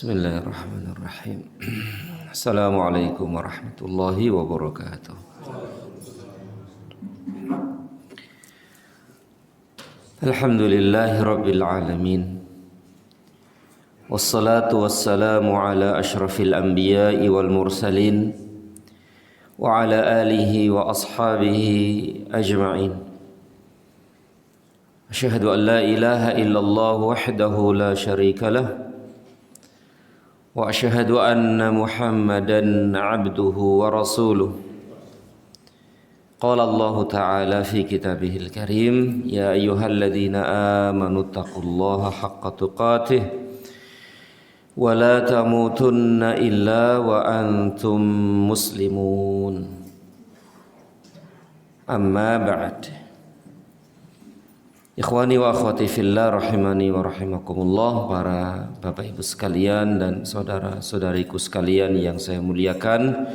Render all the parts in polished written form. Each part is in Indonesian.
Bismillahirrahmanirrahim. Assalamualaikum warahmatullahi wabarakatuh. Alhamdulillahi rabbil alamin. Wassalatu wassalamu ala ashrafil anbiya'i wal mursalin wa ala alihi wa ashabihi ajma'in. Asyhadu an la ilaha illallah wahdahu la syarika lah wa asyhadu anna Muhammadan abduhu wa rasuluh. Qala Allah Ta'ala fi kitabihil karim, ya ayyuhalladzina amanu taqullaha haqqa tuqatih wa la tamutunna illa wa antum muslimun. Amma ba'd. Ikhwani wa akhwati fillah rahimani wa rahimakumullah, para bapak ibu sekalian dan saudara-saudariku sekalian yang saya muliakan.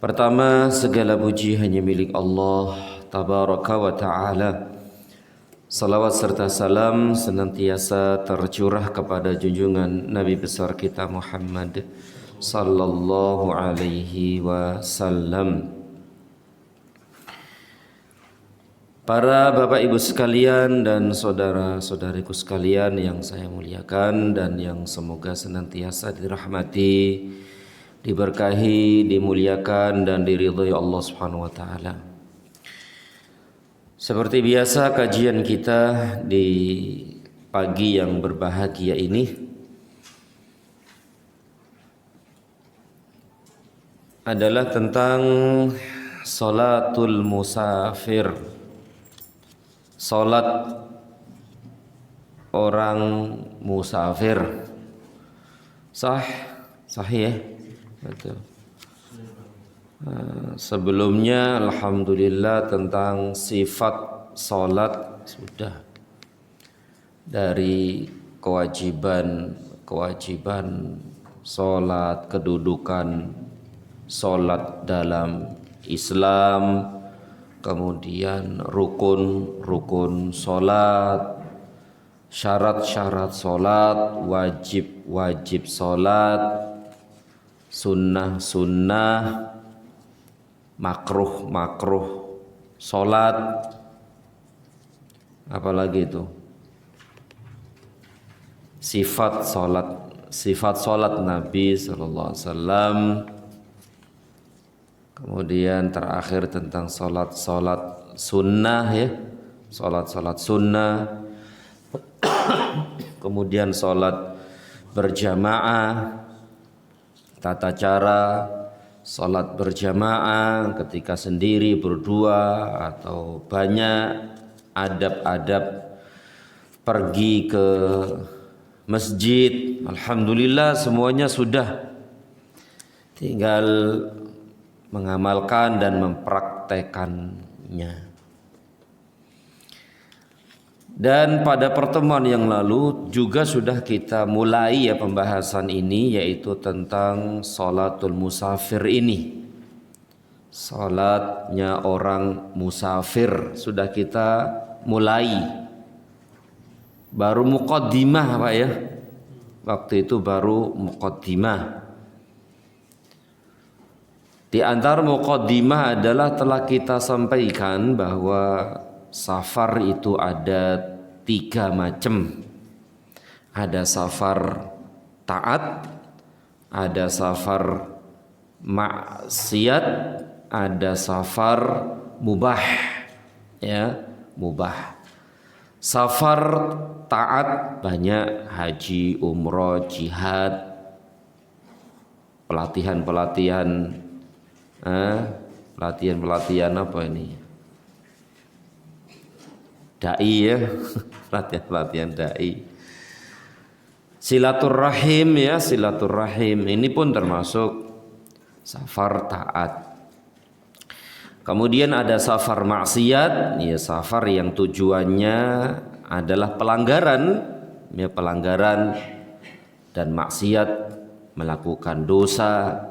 Pertama, segala puji hanya milik Allah tabaraka wa ta'ala. Salawat serta salam senantiasa tercurah kepada junjungan Nabi besar kita Muhammad sallallahu alaihi wasallam. Para bapak ibu sekalian dan saudara-saudariku sekalian yang saya muliakan dan yang semoga senantiasa dirahmati, diberkahi, dimuliakan dan diridhai Allah Subhanahu wa taala. Seperti biasa, kajian kita di pagi yang berbahagia ini adalah tentang salatul musafir. Salat orang musafir. Sahih ya? Betul. Sebelumnya alhamdulillah tentang sifat salat sudah, dari kewajiban salat, kedudukan salat dalam Islam, kemudian rukun salat, syarat-syarat salat, wajib salat, sunnah, makruh salat, apalagi itu sifat salat Nabi sallallahu alaihi wasallam. Kemudian terakhir tentang salat sunnah ya, salat sunnah. Kemudian salat berjamaah, tata cara salat berjamaah ketika sendiri, berdua atau banyak, adab-adab pergi ke masjid. Alhamdulillah semuanya sudah, tinggal mengamalkan dan mempraktekannya. Dan pada pertemuan yang lalu juga sudah kita mulai ya pembahasan ini, yaitu tentang salatul musafir ini. Salatnya orang musafir sudah kita mulai. Baru muqaddimah Pak ya. Waktu itu baru muqaddimah. Di antara muqaddimah adalah telah kita sampaikan bahwa safar itu ada 3 macam. Ada safar taat, ada safar maksiat, ada safar mubah. Ya, mubah. Safar taat banyak, haji, umroh, jihad, pelatihan apa ini? Dai ya, pelatihan dai. Silaturrahim ya, silaturrahim ini pun termasuk safar taat. Kemudian ada safar maksiat, ya safar yang tujuannya adalah pelanggaran, ya pelanggaran dan maksiat, melakukan dosa.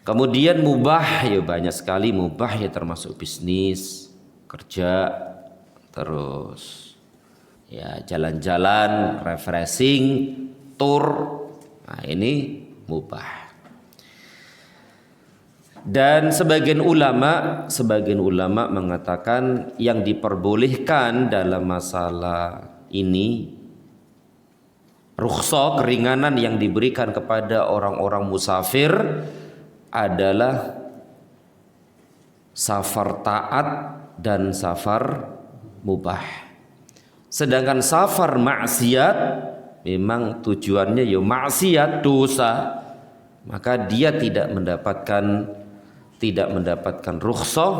Kemudian mubah, ya banyak sekali mubah ya, termasuk bisnis, kerja, terus ya jalan-jalan, refreshing, tur. Nah, ini mubah. Dan sebagian ulama mengatakan yang diperbolehkan dalam masalah ini, rukhsah, keringanan yang diberikan kepada orang-orang musafir adalah safar taat dan safar mubah. Sedangkan safar maksiat memang tujuannya ya maksiat, dosa, maka dia tidak mendapatkan rukhsah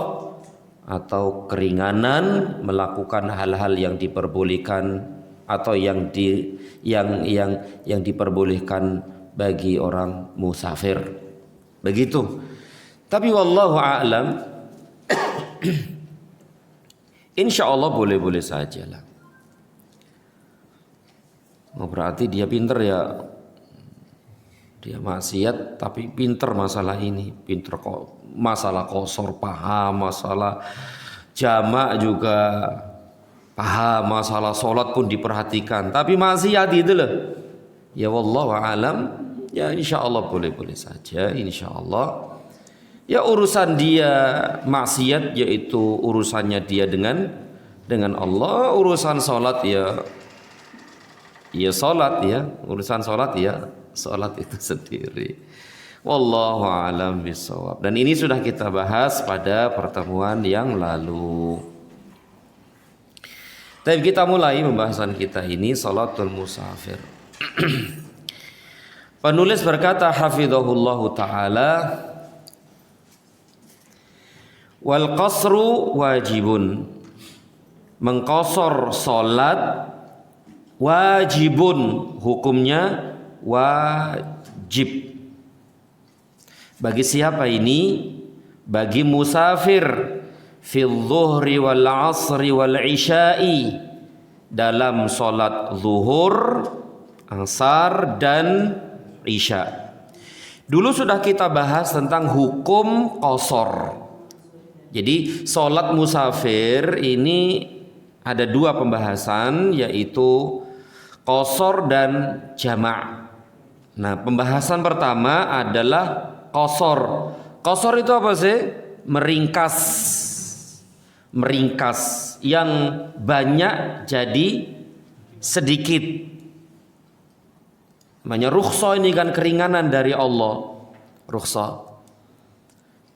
atau keringanan melakukan hal-hal yang diperbolehkan atau yang diperbolehkan bagi orang musafir. Begitu. Tapi wallahu a'lam, insya Allah boleh-boleh saja lah. Oh, berarti dia pinter ya. Dia maksiat tapi pinter masalah ini, pinter kok masalah qasar paham, masalah jamak juga paham, masalah sholat pun diperhatikan, tapi maksiat itu loh. Ya wallahu alam, ya insyaallah boleh-boleh saja, insyaallah. Ya urusan dia maksiat yaitu urusannya dia dengan Allah, urusan sholat ya sholat ya, urusan sholat ya sholat itu sendiri. Wallahu a'lam bishawab. Dan ini sudah kita bahas pada pertemuan yang lalu. Tapi kita mulai pembahasan kita ini salatul musafir. Penulis berkata hafizahullahu ta'ala, wal qasru wajibun, mengqasar salat wajibun, hukumnya wajib. Bagi siapa ini? Bagi musafir fil zuhri wal asri wal isya'i, dalam salat zuhur, asar dan isya. Dulu sudah kita bahas tentang hukum qasar. Jadi salat musafir ini ada dua pembahasan, yaitu qasar dan jamak. Nah, pembahasan pertama adalah qasar. Qasar itu apa sih? Meringkas yang banyak jadi sedikit. Namanya rukhsah, ini kan keringanan dari Allah. Rukhsah.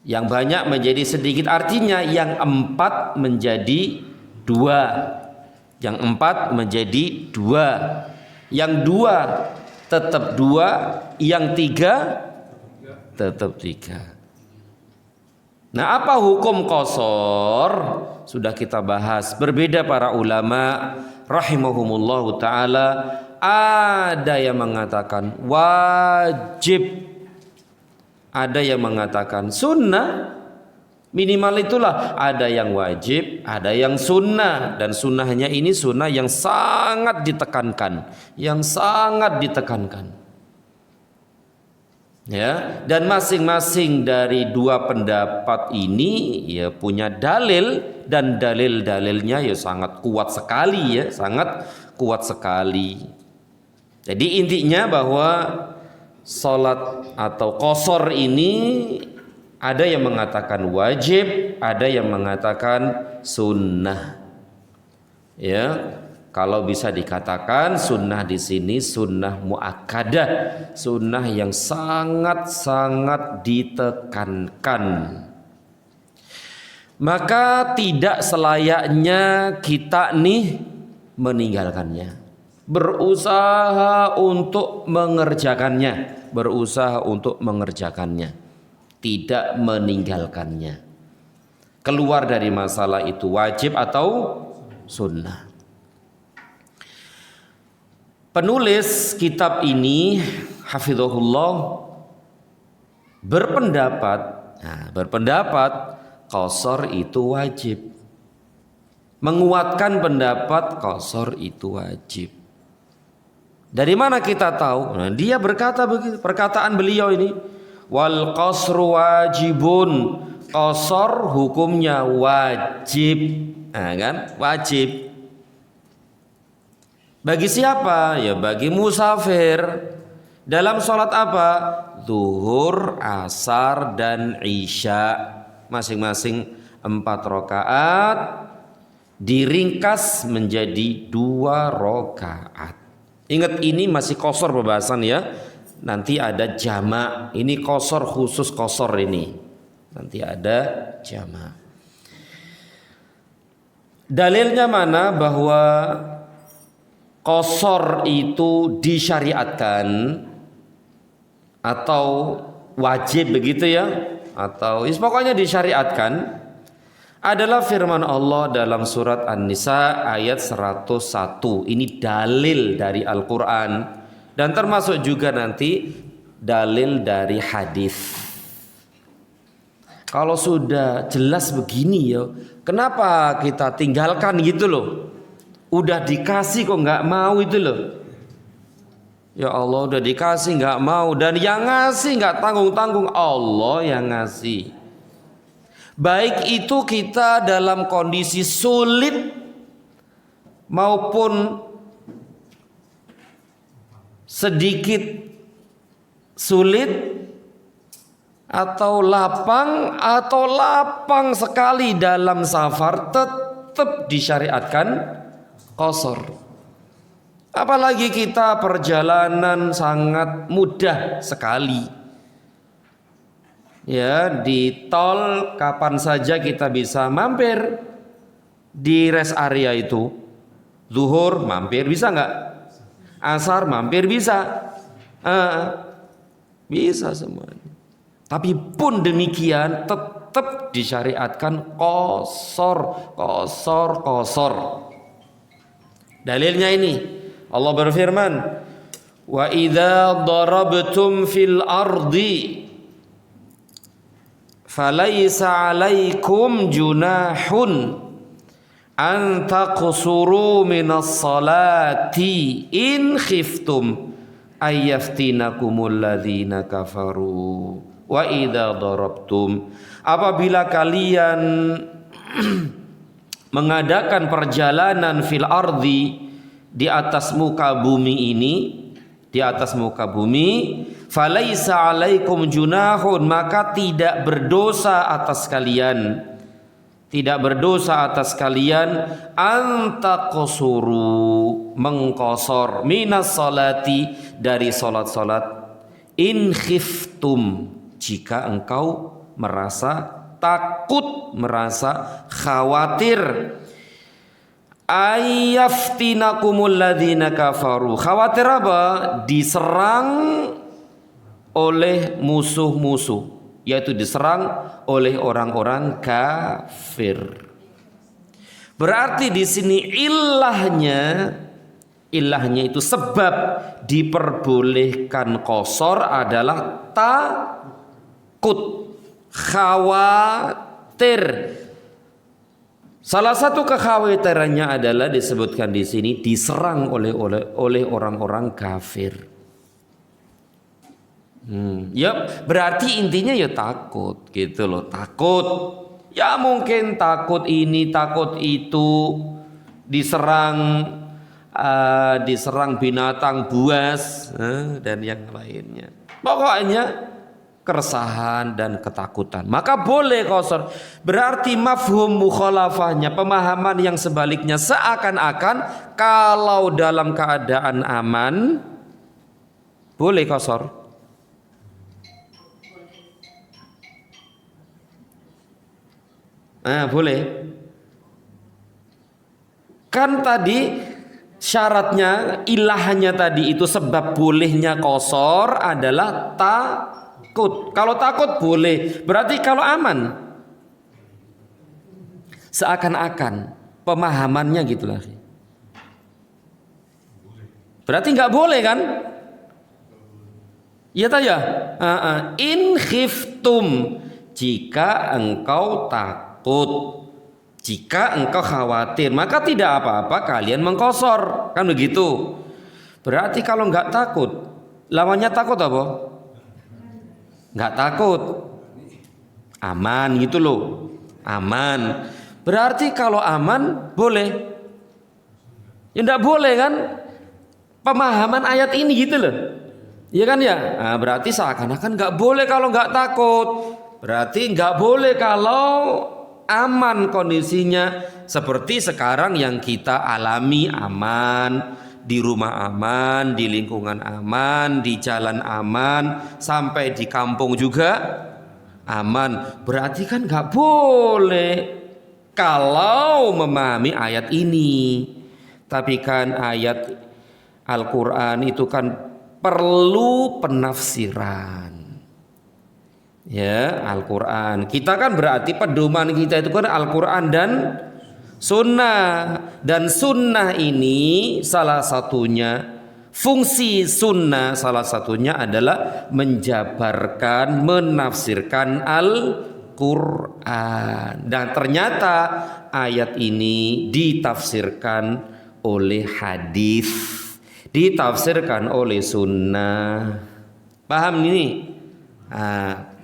Yang banyak menjadi sedikit, artinya yang 4 menjadi 2, yang 4 menjadi 2, yang 2 tetap 2, yang 3 tetap 3. Nah, apa hukum qasar? Sudah kita bahas. Berbeda para ulama rahimahumullahu ta'ala. Ada yang mengatakan wajib, ada yang mengatakan sunnah. Minimal itulah, ada yang wajib, ada yang sunnah. Dan sunnahnya ini sunnah yang sangat ditekankan, ya. Dan masing-masing dari dua pendapat ini ya punya dalil, dan dalilnya ya sangat kuat sekali, Jadi intinya bahwa salat atau qasar ini ada yang mengatakan wajib, ada yang mengatakan sunnah. Ya, kalau bisa dikatakan sunnah di sini sunnah muakkadah, sunnah yang sangat-sangat ditekankan. Maka tidak selayaknya kita nih meninggalkannya. Berusaha untuk mengerjakannya, tidak meninggalkannya. Keluar dari masalah itu wajib atau sunnah. Penulis kitab ini hafizahullah berpendapat qasar itu wajib. Menguatkan pendapat qasar itu wajib. Dari mana kita tahu? Nah, dia berkata begitu, perkataan beliau ini, wal qasru wajibun, qasar hukumnya wajib. Nah, kan? Wajib. Bagi siapa? Ya bagi musafir. Dalam sholat apa? Zuhur, asar, dan isya. Masing-masing 4 rakaat diringkas menjadi 2 rakaat. Ingat ini masih qashar pembahasan ya. Nanti ada jamak. Ini qashar, khusus qashar ini. Nanti ada jamak. Dalilnya mana bahwa qashar itu disyariatkan atau wajib begitu ya, atau pokoknya disyariatkan, adalah firman Allah dalam surat An-Nisa ayat 101. Ini dalil dari Al-Quran dan termasuk juga nanti dalil dari hadis. Kalau sudah jelas begini ya, kenapa kita tinggalkan gitu loh? Udah dikasih kok nggak mau itu loh. Ya Allah, udah dikasih nggak mau, dan yang ngasih nggak tanggung-tanggung, Allah yang ngasih. Baik itu kita dalam kondisi sulit maupun sedikit sulit, atau lapang sekali dalam safar, tetap disyariatkan qashar. Apalagi kita perjalanan sangat mudah sekali. Ya, di tol kapan saja kita bisa mampir di rest area itu. Zuhur mampir bisa nggak? Asar mampir bisa? Bisa semuanya. Tapi pun demikian tetap disyariatkan qashar. Dalilnya ini Allah berfirman, wa idza darabtum fil ardi falaisa alaikum junahun an taqsuru minas salati in khiftum ayyaftinakumul ladzina kafaru. Wa idza darabtum, apabila kalian mengadakan perjalanan fil ardi, di atas muka bumi ini, di atas muka bumi, falaisa alaikum junahun, maka tidak berdosa atas kalian, tidak berdosa atas kalian, antaqsuru, mengqashar, minas salati, dari salat-salat, in khiftum, jika engkau merasa takut, merasa khawatir, ayaftinakumul ladzina kafaru, khawatir apa? Diserang oleh musuh-musuh, yaitu diserang oleh orang-orang kafir. Berarti di sini ilahnya itu sebab diperbolehkan qashar adalah takut, khawatir. Salah satu kekhawatirannya adalah disebutkan di sini diserang oleh orang-orang kafir. Ya berarti intinya ya takut gitu loh, takut. Ya mungkin takut ini, takut itu, diserang binatang buas dan yang lainnya. Pokoknya keresahan dan ketakutan, maka boleh qashar. Berarti mafhum mukhalafahnya, pemahaman yang sebaliknya, seakan-akan kalau dalam keadaan aman boleh qashar. Boleh. Kan tadi syaratnya, ilahnya tadi itu sebab bolehnya qashar adalah takut. Kalau takut boleh. Berarti kalau aman, seakan-akan pemahamannya gitulah. Berarti nggak boleh kan? Iya tak ya? In khiftum, jika engkau takut, jika engkau khawatir, maka tidak apa-apa kalian mengqashar, kan begitu. Berarti kalau nggak takut, lawannya takut apa? Nggak takut, aman gitu loh, aman. Berarti kalau aman boleh, ya nggak boleh kan? pemahaman ayat ini gitu loh. Iya kan ya? Nah, berarti seakan-akan nggak boleh kalau nggak takut. Berarti nggak boleh kalau aman kondisinya seperti sekarang yang kita alami, aman, di rumah aman, di lingkungan aman, di jalan aman, sampai di kampung juga aman. Berarti kan nggak boleh kalau memahami ayat ini. Tapi kan ayat Al-Quran itu kan perlu penafsiran. Ya, Al-Quran. Kita kan berarti pedoman kita itu kan Al-Quran dan Sunnah. Dan Sunnah ini salah satunya, fungsi Sunnah salah satunya adalah menjabarkan, menafsirkan Al-Quran. Dan ternyata ayat ini ditafsirkan oleh hadis, ditafsirkan oleh Sunnah. Paham ini? Nah,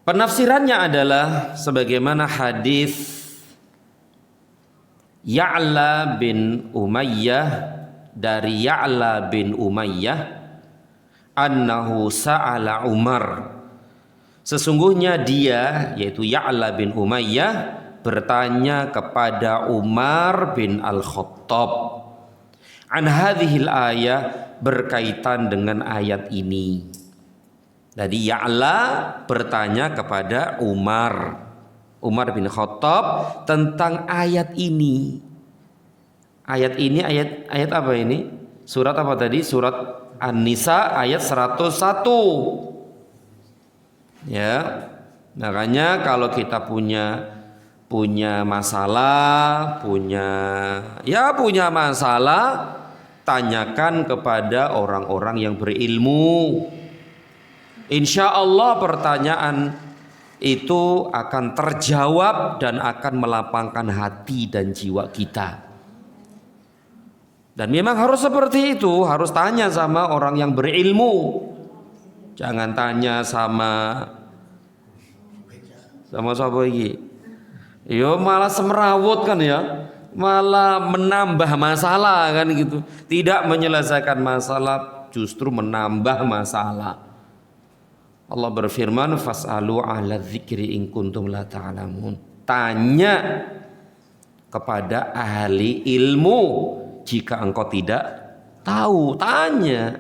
penafsirannya adalah sebagaimana hadis Ya'la bin Umayyah, dari Ya'la bin Umayyah, annahu sa'ala Umar, sesungguhnya dia, yaitu Ya'la bin Umayyah, bertanya kepada Umar bin Al-Khattab an hadhil ayah, berkaitan dengan ayat ini. Jadi Ya'la bertanya kepada Umar bin Khattab tentang ayat ini. Ayat ini ayat apa ini? Surat apa tadi? Surat An-Nisa ayat 101. Ya. Makanya kalau kita punya masalah, punya masalah, tanyakan kepada orang-orang yang berilmu. Insya Allah pertanyaan itu akan terjawab dan akan melapangkan hati dan jiwa kita. Dan memang harus seperti itu, harus tanya sama orang yang berilmu. Jangan tanya sama siapa iki. Yo malah semerawut kan ya. Malah menambah masalah kan gitu. Tidak menyelesaikan masalah, justru menambah masalah. Allah berfirman, fas'alu ahla dzikri in kuntum la ta'lamun. Tanya kepada ahli ilmu jika engkau tidak tahu, tanya.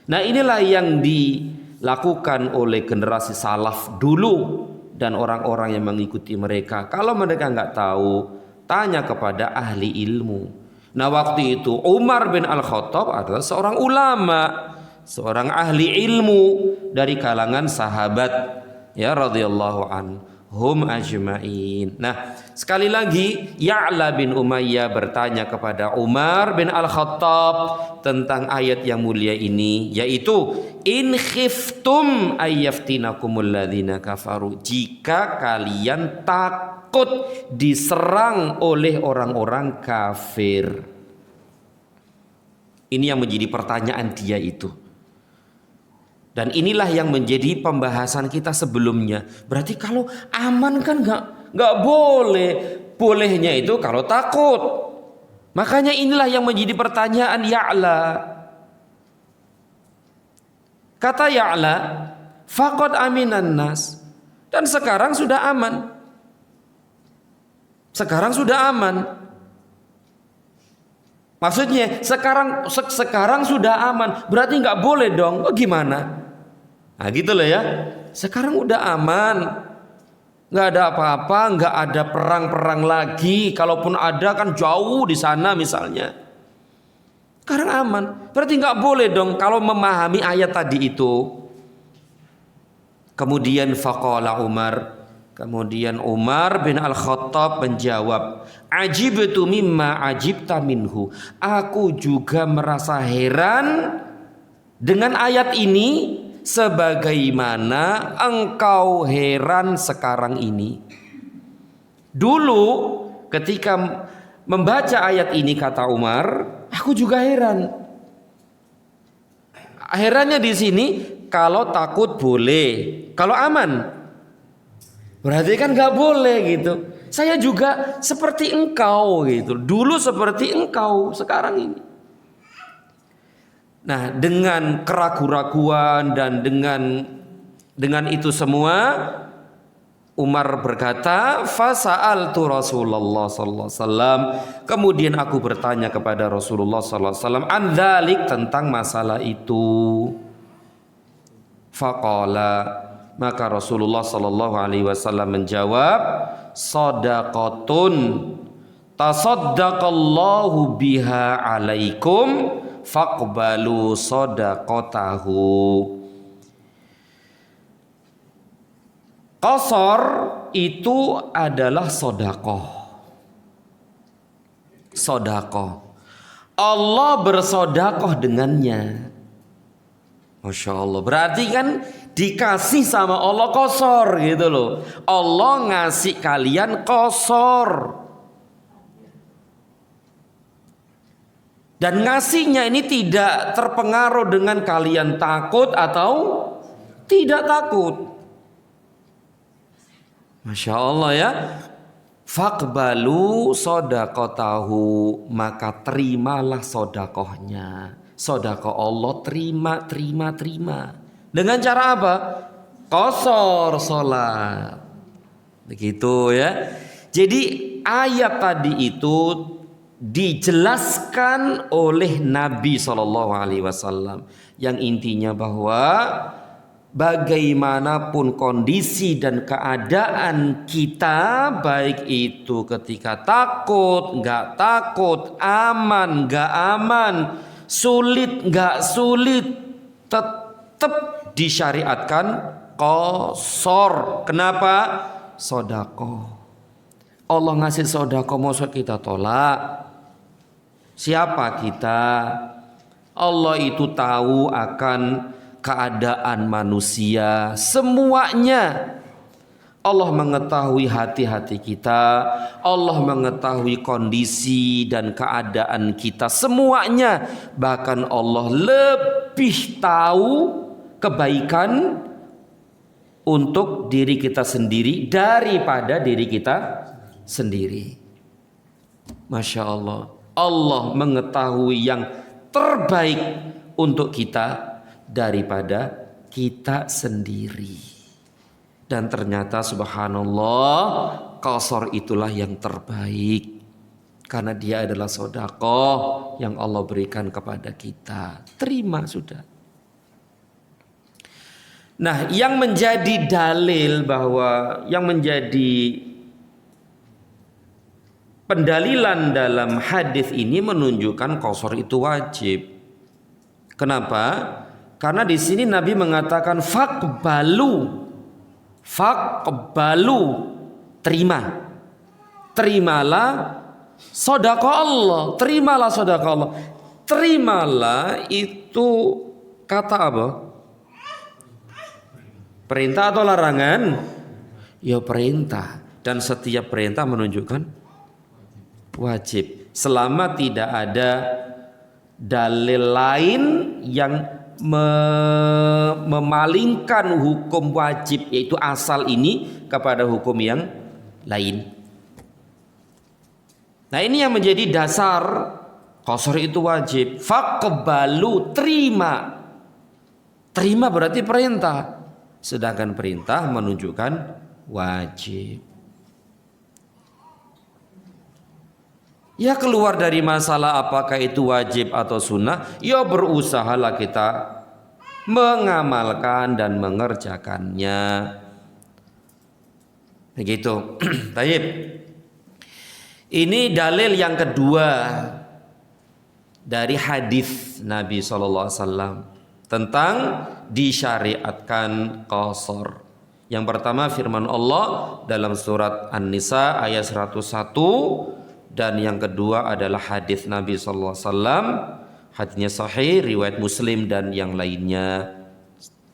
Nah, inilah yang dilakukan oleh generasi salaf dulu dan orang-orang yang mengikuti mereka. Kalau mereka nggak tahu, tanya kepada ahli ilmu. Nah, waktu itu Umar bin Al-Khattab adalah seorang ulama, seorang ahli ilmu dari kalangan sahabat, ya radhiyallahu anhum ajma'in. Nah, sekali lagi Ya'la bin Umayyah bertanya kepada Umar bin Al-Khattab tentang ayat yang mulia ini, yaitu in khiftum ayyaftinakumul ladzina kafaru, jika kalian takut diserang oleh orang-orang kafir. Ini yang menjadi pertanyaan dia itu. Dan inilah yang menjadi pembahasan kita sebelumnya. Berarti kalau aman kan nggak boleh. Bolehnya itu kalau takut. Makanya inilah yang menjadi pertanyaan Ya'la. Kata Ya'la, faqad aminan nas. Dan sekarang sudah aman. Sekarang sudah aman. Maksudnya sekarang sudah aman. Berarti nggak boleh dong. Oh, gimana? Nah gitu loh ya. Sekarang udah aman, nggak ada apa-apa, nggak ada perang-perang lagi. Kalaupun ada kan jauh di sana misalnya. Sekarang aman, berarti nggak boleh dong kalau memahami ayat tadi itu. Kemudian faqala Umar, kemudian Umar bin Al-Khattab menjawab, ajibtu mimma ajibta minhu. Aku juga merasa heran dengan ayat ini sebagaimana engkau heran sekarang ini. Dulu ketika membaca ayat ini, kata Umar, aku juga heran. Herannya di sini, kalau takut boleh, kalau aman berarti kan nggak boleh gitu. Saya juga seperti engkau gitu. Dulu seperti engkau, sekarang ini. Nah, dengan keraguan-raguan dan dengan itu semua, Umar berkata, "Fasa'altu Rasulullah sallallahu alaihi wasallam." Kemudian aku bertanya kepada Rasulullah sallallahu alaihi wasallam an dzalik, tentang masalah itu. Faqala, maka Rasulullah sallallahu alaihi wasallam menjawab, "Shadaqatun tasaddaqallahu biha alaikum faqbalu shadaqatahu." Qasar itu adalah sodakoh. Sodakoh. Allah bersodakoh dengannya. Masya Allah. Berarti kan dikasih sama Allah qasar gitu loh. Allah ngasih kalian qasar. Dan ngasihnya ini tidak terpengaruh dengan kalian takut atau tidak takut. Masya Allah ya. Faqbalu sodakotahu, maka terimalah sodakohnya. Sodakoh Allah terima. Dengan cara apa? Qasar sholat. Begitu ya. Jadi ayat tadi itu dijelaskan oleh Nabi SAW, yang intinya bahwa bagaimanapun kondisi dan keadaan kita, baik itu ketika takut, nggak takut, aman, nggak aman, sulit, nggak sulit, tetap disyariatkan qasar. Kenapa? Sedekah. Allah ngasih sedekah, masa kita tolak? Siapa kita? Allah itu tahu akan keadaan manusia semuanya. Allah mengetahui hati-hati kita, Allah mengetahui kondisi dan keadaan kita semuanya. Bahkan Allah lebih tahu kebaikan untuk diri kita sendiri daripada diri kita sendiri. Masya Allah. Allah mengetahui yang terbaik untuk kita daripada kita sendiri. Dan ternyata subhanallah, qasar itulah yang terbaik, karena dia adalah sedekah yang Allah berikan kepada kita. Terima sudah. Nah, yang menjadi dalil bahwa yang menjadi pendalilan dalam hadis ini menunjukkan qasar itu wajib. Kenapa? Karena di sini Nabi mengatakan faqbalu, terimalah sedekah Allah, terimalah sedekah Allah. Terimalah itu kata apa? Perintah atau larangan? Ya perintah, dan setiap perintah menunjukkan wajib selama tidak ada dalil lain yang memalingkan hukum wajib, yaitu asal ini, kepada hukum yang lain. Nah, ini yang menjadi dasar qasar itu wajib. Faqbalu, terima berarti perintah, sedangkan perintah menunjukkan wajib. Ya, keluar dari masalah apakah itu wajib atau sunnah, ya berusahalah kita mengamalkan dan mengerjakannya. Begitu. Baik. Ini dalil yang kedua dari hadis Nabi SAW tentang disyariatkan qasar. Yang pertama firman Allah dalam surat An-Nisa ayat 101. Dan yang kedua adalah hadis Nabi sallallahu alaihi wasallam, hadisnya sahih riwayat Muslim dan yang lainnya.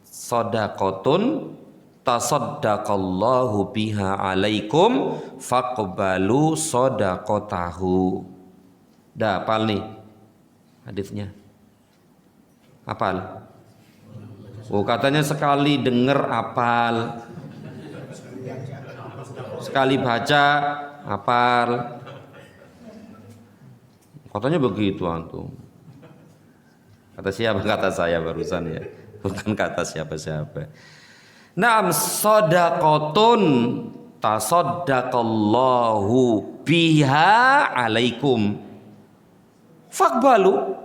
Shadaqatun tasaddaqallahu biha alaikum faqbalu shadaqatahu. Dah hafal nih hadisnya? Hafal? Oh, katanya sekali dengar hafal, sekali baca Hafal. Katanya begitu antum. Kata siapa? Kata saya barusan ya. Bukan kata siapa-siapa. Naam shadaqatun tasaddaqallahu biha alaikum. Faqbalu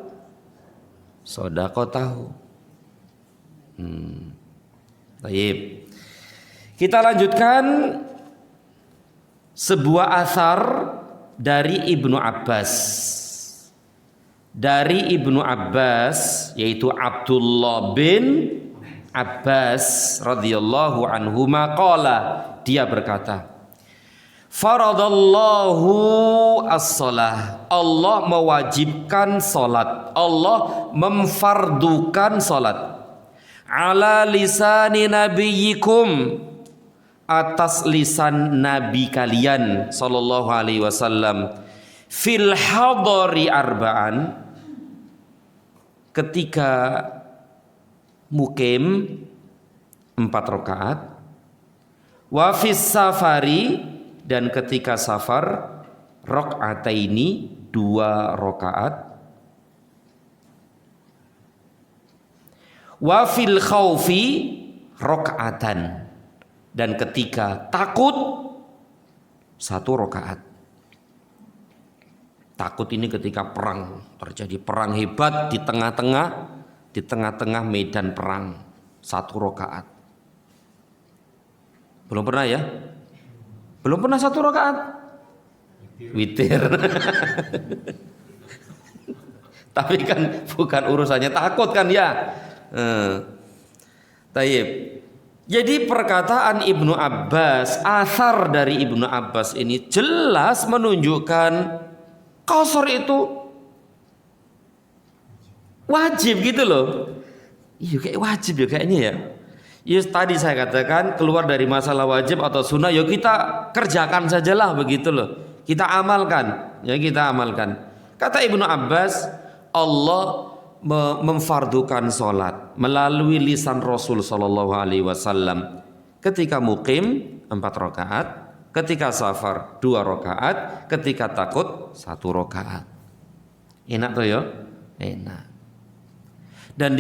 shadaqatahu. Baik. Kita lanjutkan sebuah asar dari Ibnu Abbas. Dari Ibnu Abbas yaitu Abdullah bin Abbas radhiyallahu anhuma qala, dia berkata, faradallahu as-shalah, Allah mewajibkan salat, Allah memfardukan salat, ala lisani nabiyyikum, atas lisan nabi kalian sallallahu alaihi wasallam, fil hadari arba'an, ketika mukim 4 rakaat, wa fis safari, dan ketika safar rakaataini 2 rakaat, wa fil khaufi rakaatan, dan ketika takut 1 rakaat. Takut ini ketika perang, terjadi perang hebat di tengah-tengah medan perang, 1 rakaat. Belum pernah ya? Belum pernah 1 rakaat? Witir. Tapi kan bukan urusannya takut kan ya. Taib. Jadi perkataan Ibnu Abbas, asar dari Ibnu Abbas ini jelas menunjukkan qasar itu wajib gitu loh. Iya kayak wajib ya kayaknya ya. Ya tadi saya katakan keluar dari masalah wajib atau sunnah, ya kita kerjakan sajalah begitu loh. Kita amalkan, ya kita amalkan. Kata Ibnu Abbas, Allah memfardukan salat melalui lisan Rasul sallallahu alaihi wasallam ketika mukim 4 rakaat, ketika safar 2 rakaat, ketika takut 1 rakaat. Enak tuh ya? Enak. Dan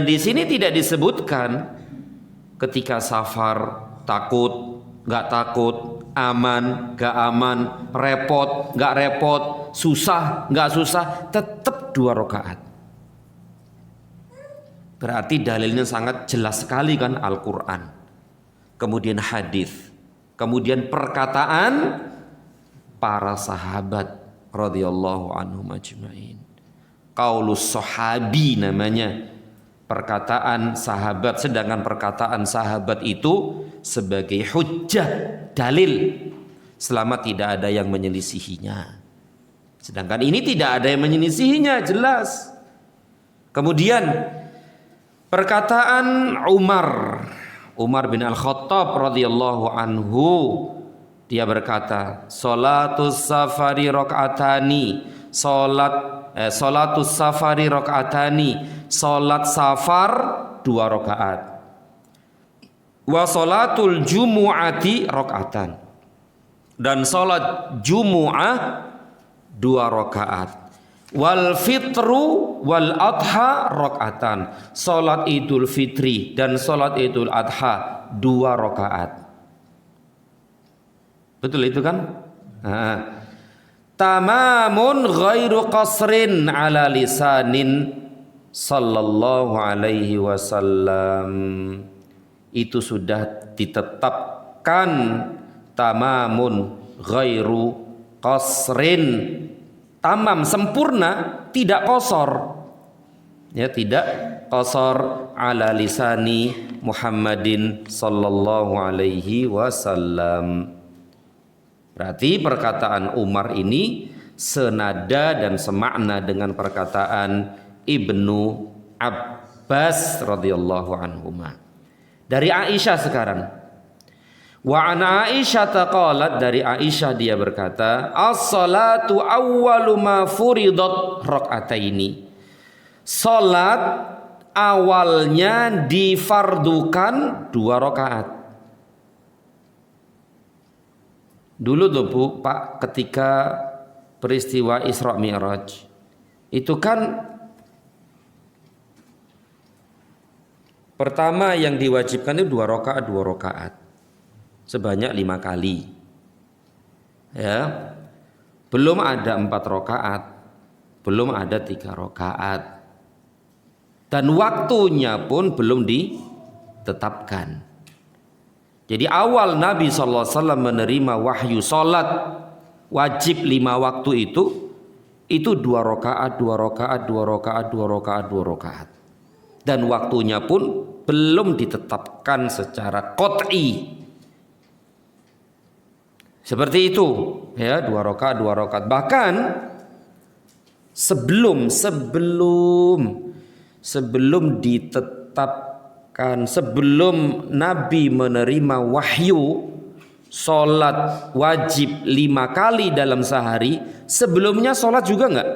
di sini tidak disebutkan ketika safar takut, nggak takut, aman, nggak aman, repot, nggak repot, susah, nggak susah, tetap 2 rakaat. Berarti dalilnya sangat jelas sekali kan, Al-Quran, kemudian hadis, kemudian perkataan para sahabat radhiyallahu anhum ajma'in. Qaulus sahabi namanya, perkataan sahabat, sedangkan perkataan sahabat itu sebagai hujjah, dalil, selama tidak ada yang menyelisihinya. Sedangkan ini tidak ada yang menyelisihinya, jelas. Kemudian perkataan Umar bin Al-Khattab radhiyallahu anhu, dia berkata, salatus safari rakaatani, salatus safari rakaatani, salat safar 2 rakaat, wa salatul jumu'ati rakaatan, dan salat jumu'ah 2 rakaat, wal fitru wal adha rakaatan, salat idul fitri dan salat idul adha 2 rakaat. Betul itu kan? Tamamun ghairu qasrin ala lisanin sallallahu alaihi wasallam. Itu sudah ditetapkan, tamamun ghairu qasrin, tamam, sempurna, tidak qasar. Ya, tidak qasar ala lisani Muhammadin sallallahu alaihi wasallam. Berarti perkataan Umar ini senada dan semakna dengan perkataan Ibnu Abbas radhiyallahu anhuma. Dari Aisyah sekarang. Wa an Aisyah qalat, dari Aisyah dia berkata, as-salatu awwalu ma furidat rakaataini. Salat awalnya difardukan 2 rakaat. Dulu tuh Bu, Pak, ketika peristiwa Isra Mi'raj itu kan pertama yang diwajibkan itu 2 rakaat sebanyak 5 kali. Ya. Belum ada 4 rakaat, belum ada 3 rakaat. Dan waktunya pun belum ditetapkan. Jadi awal Nabi SAW menerima wahyu salat wajib 5 waktu itu 2 rakaat, 2 rakaat, 2 rakaat, 2 rakaat, 2 rakaat. Dan waktunya pun belum ditetapkan secara qat'i. Seperti itu, ya, 2 rakaat, 2 rakaat. Bahkan sebelum ditetapkan, sebelum Nabi menerima wahyu sholat wajib 5 kali dalam sehari, sebelumnya sholat juga enggak?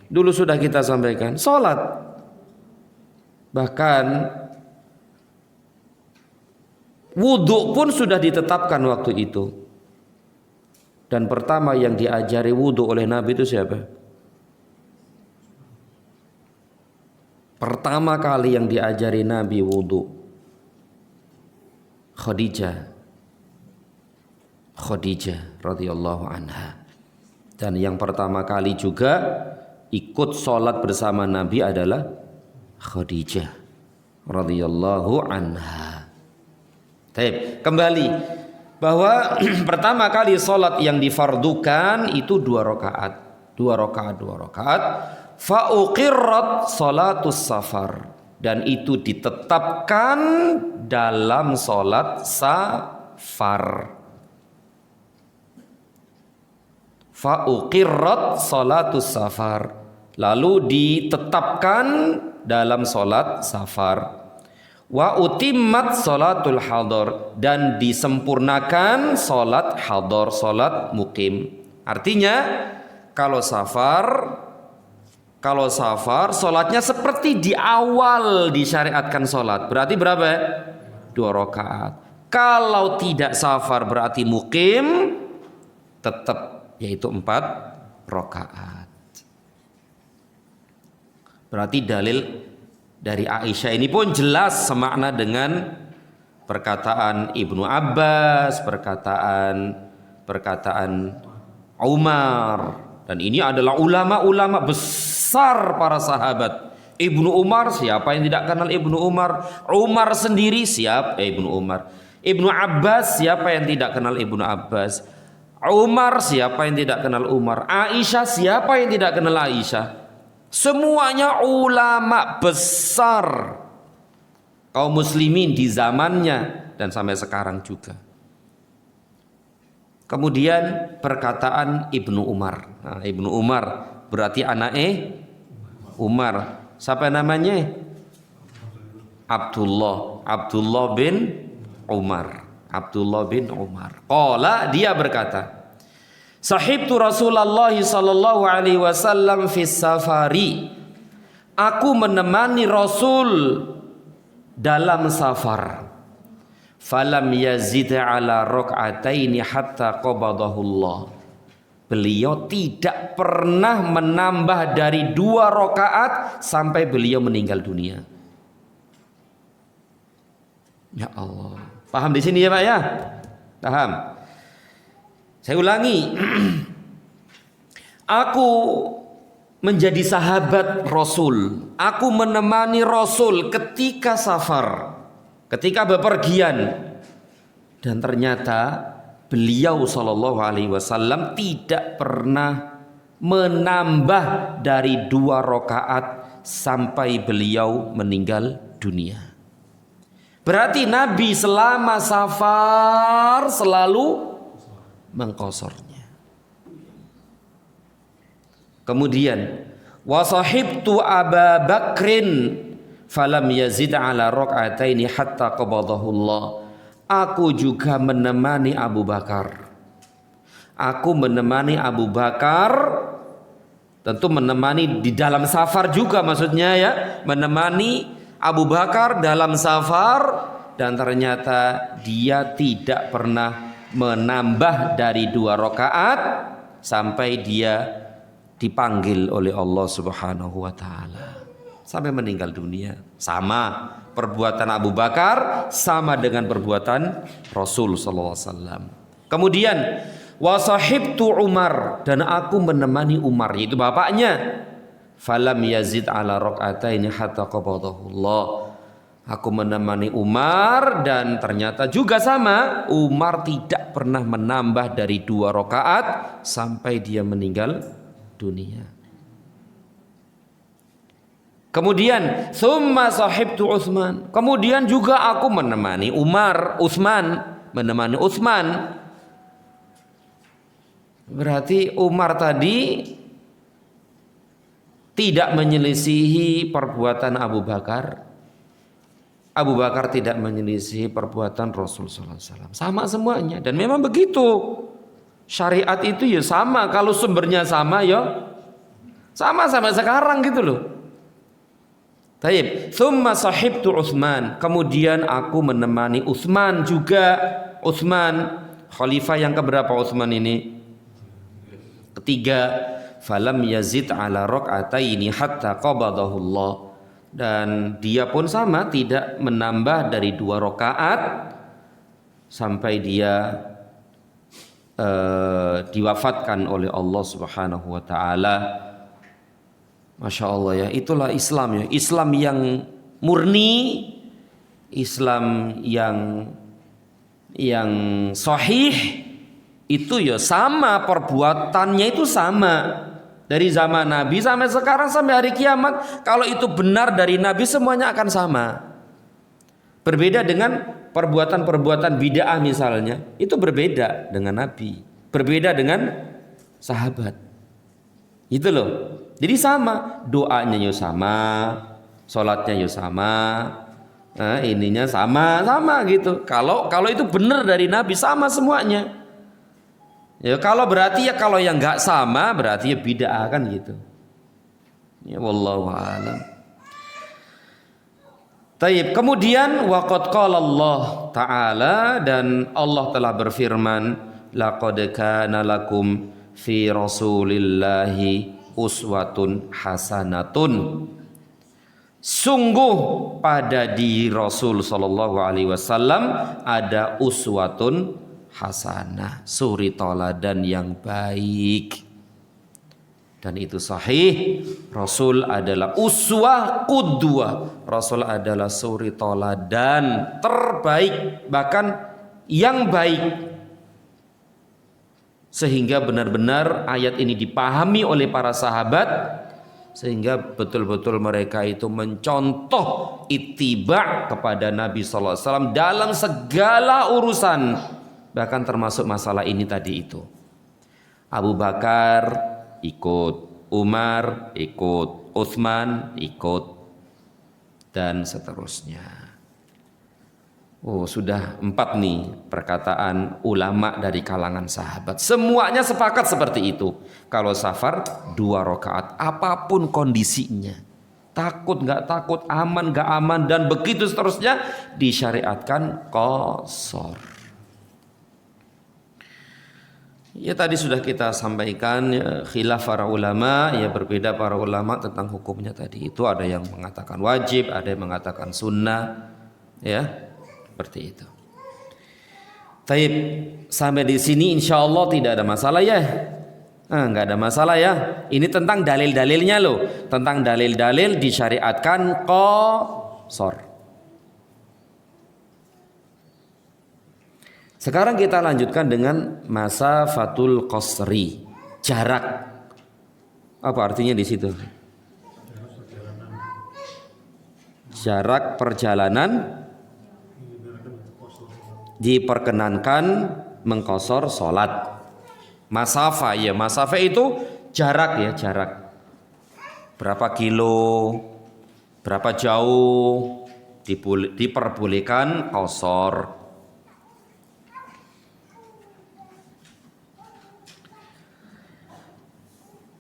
Dulu sudah kita sampaikan sholat. Bahkan wudhu pun sudah ditetapkan waktu itu. Dan pertama yang diajari wudhu oleh Nabi itu siapa? Pertama kali yang diajari Nabi wudhu Khadijah radhiyallahu anha. Dan yang pertama kali juga ikut sholat bersama Nabi adalah Khadijah radhiyallahu anha. Baik, kembali bahwa pertama kali sholat yang difardukan itu 2 rakaat, 2 rakaat, 2 rakaat. Fa uqirrat sholatus safar, dan itu ditetapkan dalam sholat safar. Fa uqirrat sholatus safar, lalu ditetapkan dalam sholat safar. Wa utimmat sholatul hadar, dan disempurnakan sholat hadar, sholat mukim. Artinya kalau safar sholatnya seperti di awal disyariatkan sholat, berarti berapa? 2 rakaat. Kalau tidak safar berarti mukim, tetap yaitu 4 rakaat. Berarti dalil dari Aisyah ini pun jelas semakna dengan perkataan Ibnu Abbas, perkataan Umar. Dan ini adalah ulama-ulama besar para sahabat. Ibnu Umar, siapa yang tidak kenal Ibnu Umar? Umar sendiri, siapa? Ibnu Umar. Ibnu Abbas, siapa yang tidak kenal Ibnu Abbas? Umar, siapa yang tidak kenal Umar? Aisyah, siapa yang tidak kenal Aisyah? Semuanya ulama besar kaum muslimin di zamannya dan sampai sekarang juga. Kemudian perkataan Ibnu Umar. Nah, Ibnu Umar berarti anaknya Umar. Siapa namanya? Abdullah bin Umar. Qala, dia berkata, sahibtu Rasulullah sallallahu alaihi wasallam fis safari. Aku menemani Rasul dalam safar. Falam yazid ala rak'ataini hatta qabadahullah. Beliau tidak pernah menambah dari 2 rakaat sampai beliau meninggal dunia. Ya Allah. Paham di sini ya Pak ya? Paham? Saya ulangi. Aku menjadi sahabat Rasul. Aku menemani Rasul ketika safar, ketika bepergian. Dan ternyata beliau sallallahu alaihi wasallam tidak pernah menambah dari 2 rakaat sampai beliau meninggal dunia. Berarti Nabi selama safar selalu mengqasarnya. Kemudian wasahibtu Aba Bakrin falam yazid ala rak'ataini hatta qabadahullah. Aku juga menemani Abu Bakar. Tentu menemani di dalam safar juga maksudnya ya, menemani Abu Bakar dalam safar dan ternyata dia tidak pernah menambah dari 2 rakaat sampai dia dipanggil oleh Allah Subhanahu wa taala sampai meninggal dunia. Sama perbuatan Abu Bakar sama dengan perbuatan Rasul sallallahu alaihi wasallam. Kemudian wa sahibtu Umar, dan aku menemani Umar, yaitu bapaknya. Falam yazid ala rakaataini hatta qabadahullah. Aku menemani Umar dan ternyata juga sama, Umar tidak pernah menambah dari 2 rakaat sampai dia meninggal dunia. Kemudian summa sahibtu Utsman, kemudian juga aku menemani menemani Utsman. Berarti Umar tadi tidak menyelisihi perbuatan Abu Bakar. Abu Bakar tidak menyelisihi perbuatan Rasul sallallahu alaihi wasallam. Sama semuanya, dan memang begitu. Syariat itu ya sama, kalau sumbernya sama ya sama sampai sekarang gitu loh. Taib, tsumma sahibtu Utsman, kemudian aku menemani Utsman juga. Utsman khalifah yang keberapa Utsman ini? Ketiga. Falam yazid ala rakaataini hatta qabadahullah, dan dia pun sama, tidak menambah dari 2 rakaat sampai dia diwafatkan oleh Allah Subhanahu wa taala. Masya Allah ya, itulah Islam ya. Islam yang murni, Islam yang sahih, itu ya sama, perbuatannya itu sama. Dari zaman Nabi sampai sekarang sampai hari kiamat, kalau itu benar dari Nabi semuanya akan sama. Berbeda dengan perbuatan-perbuatan bid'ah misalnya, itu berbeda dengan Nabi, berbeda dengan sahabat. Itu loh. Jadi sama, doanya ya sama, sholatnya ya sama, ininya sama gitu. Kalau itu benar dari Nabi sama semuanya. Ya kalau berarti ya, kalau yang nggak sama berarti ya bid'ah kan gitu. Ya wallahu a'lam. Taib. Kemudian waqad qala Allah Ta'ala, dan Allah telah berfirman, laqad kana lakum fi rasulillahi uswatun hasanatun. Sungguh pada diri Rasul sallallahu alaihi wasallam ada uswatun hasanah, suri toladan yang baik. Dan itu sahih. Rasul adalah uswah qudwah. Rasul adalah suri toladan terbaik, bahkan yang baik. Sehingga benar-benar ayat ini dipahami oleh para sahabat, sehingga betul-betul mereka itu mencontoh ittiba kepada Nabi sallallahu alaihi wasallam dalam segala urusan. Bahkan termasuk masalah ini tadi itu. Abu Bakar ikut, Umar ikut, Utsman ikut, dan seterusnya. Oh, sudah 4 nih perkataan ulama dari kalangan sahabat. Semuanya sepakat seperti itu. Kalau safar 2 rakaat, apapun kondisinya. Takut nggak takut, aman nggak aman, dan begitu seterusnya, disyariatkan qashar. Ya tadi sudah kita sampaikan ya, khilaf para ulama, ya berbeda para ulama tentang hukumnya tadi. Itu ada yang mengatakan wajib, ada yang mengatakan sunnah, ya seperti itu. Taib, sampai di sini insya Allah tidak ada masalah ya. Nggak ada masalah ya. Ini tentang dalil-dalilnya loh, tentang dalil-dalil disyariatkan qashar. Sekarang kita lanjutkan dengan masafatul qasri, jarak. Apa artinya di situ? Jarak perjalanan diperkenankan mengqashar salat. Masafa ya, masafa itu jarak ya, jarak. Berapa kilo, berapa jauh diperbolehkan qashar.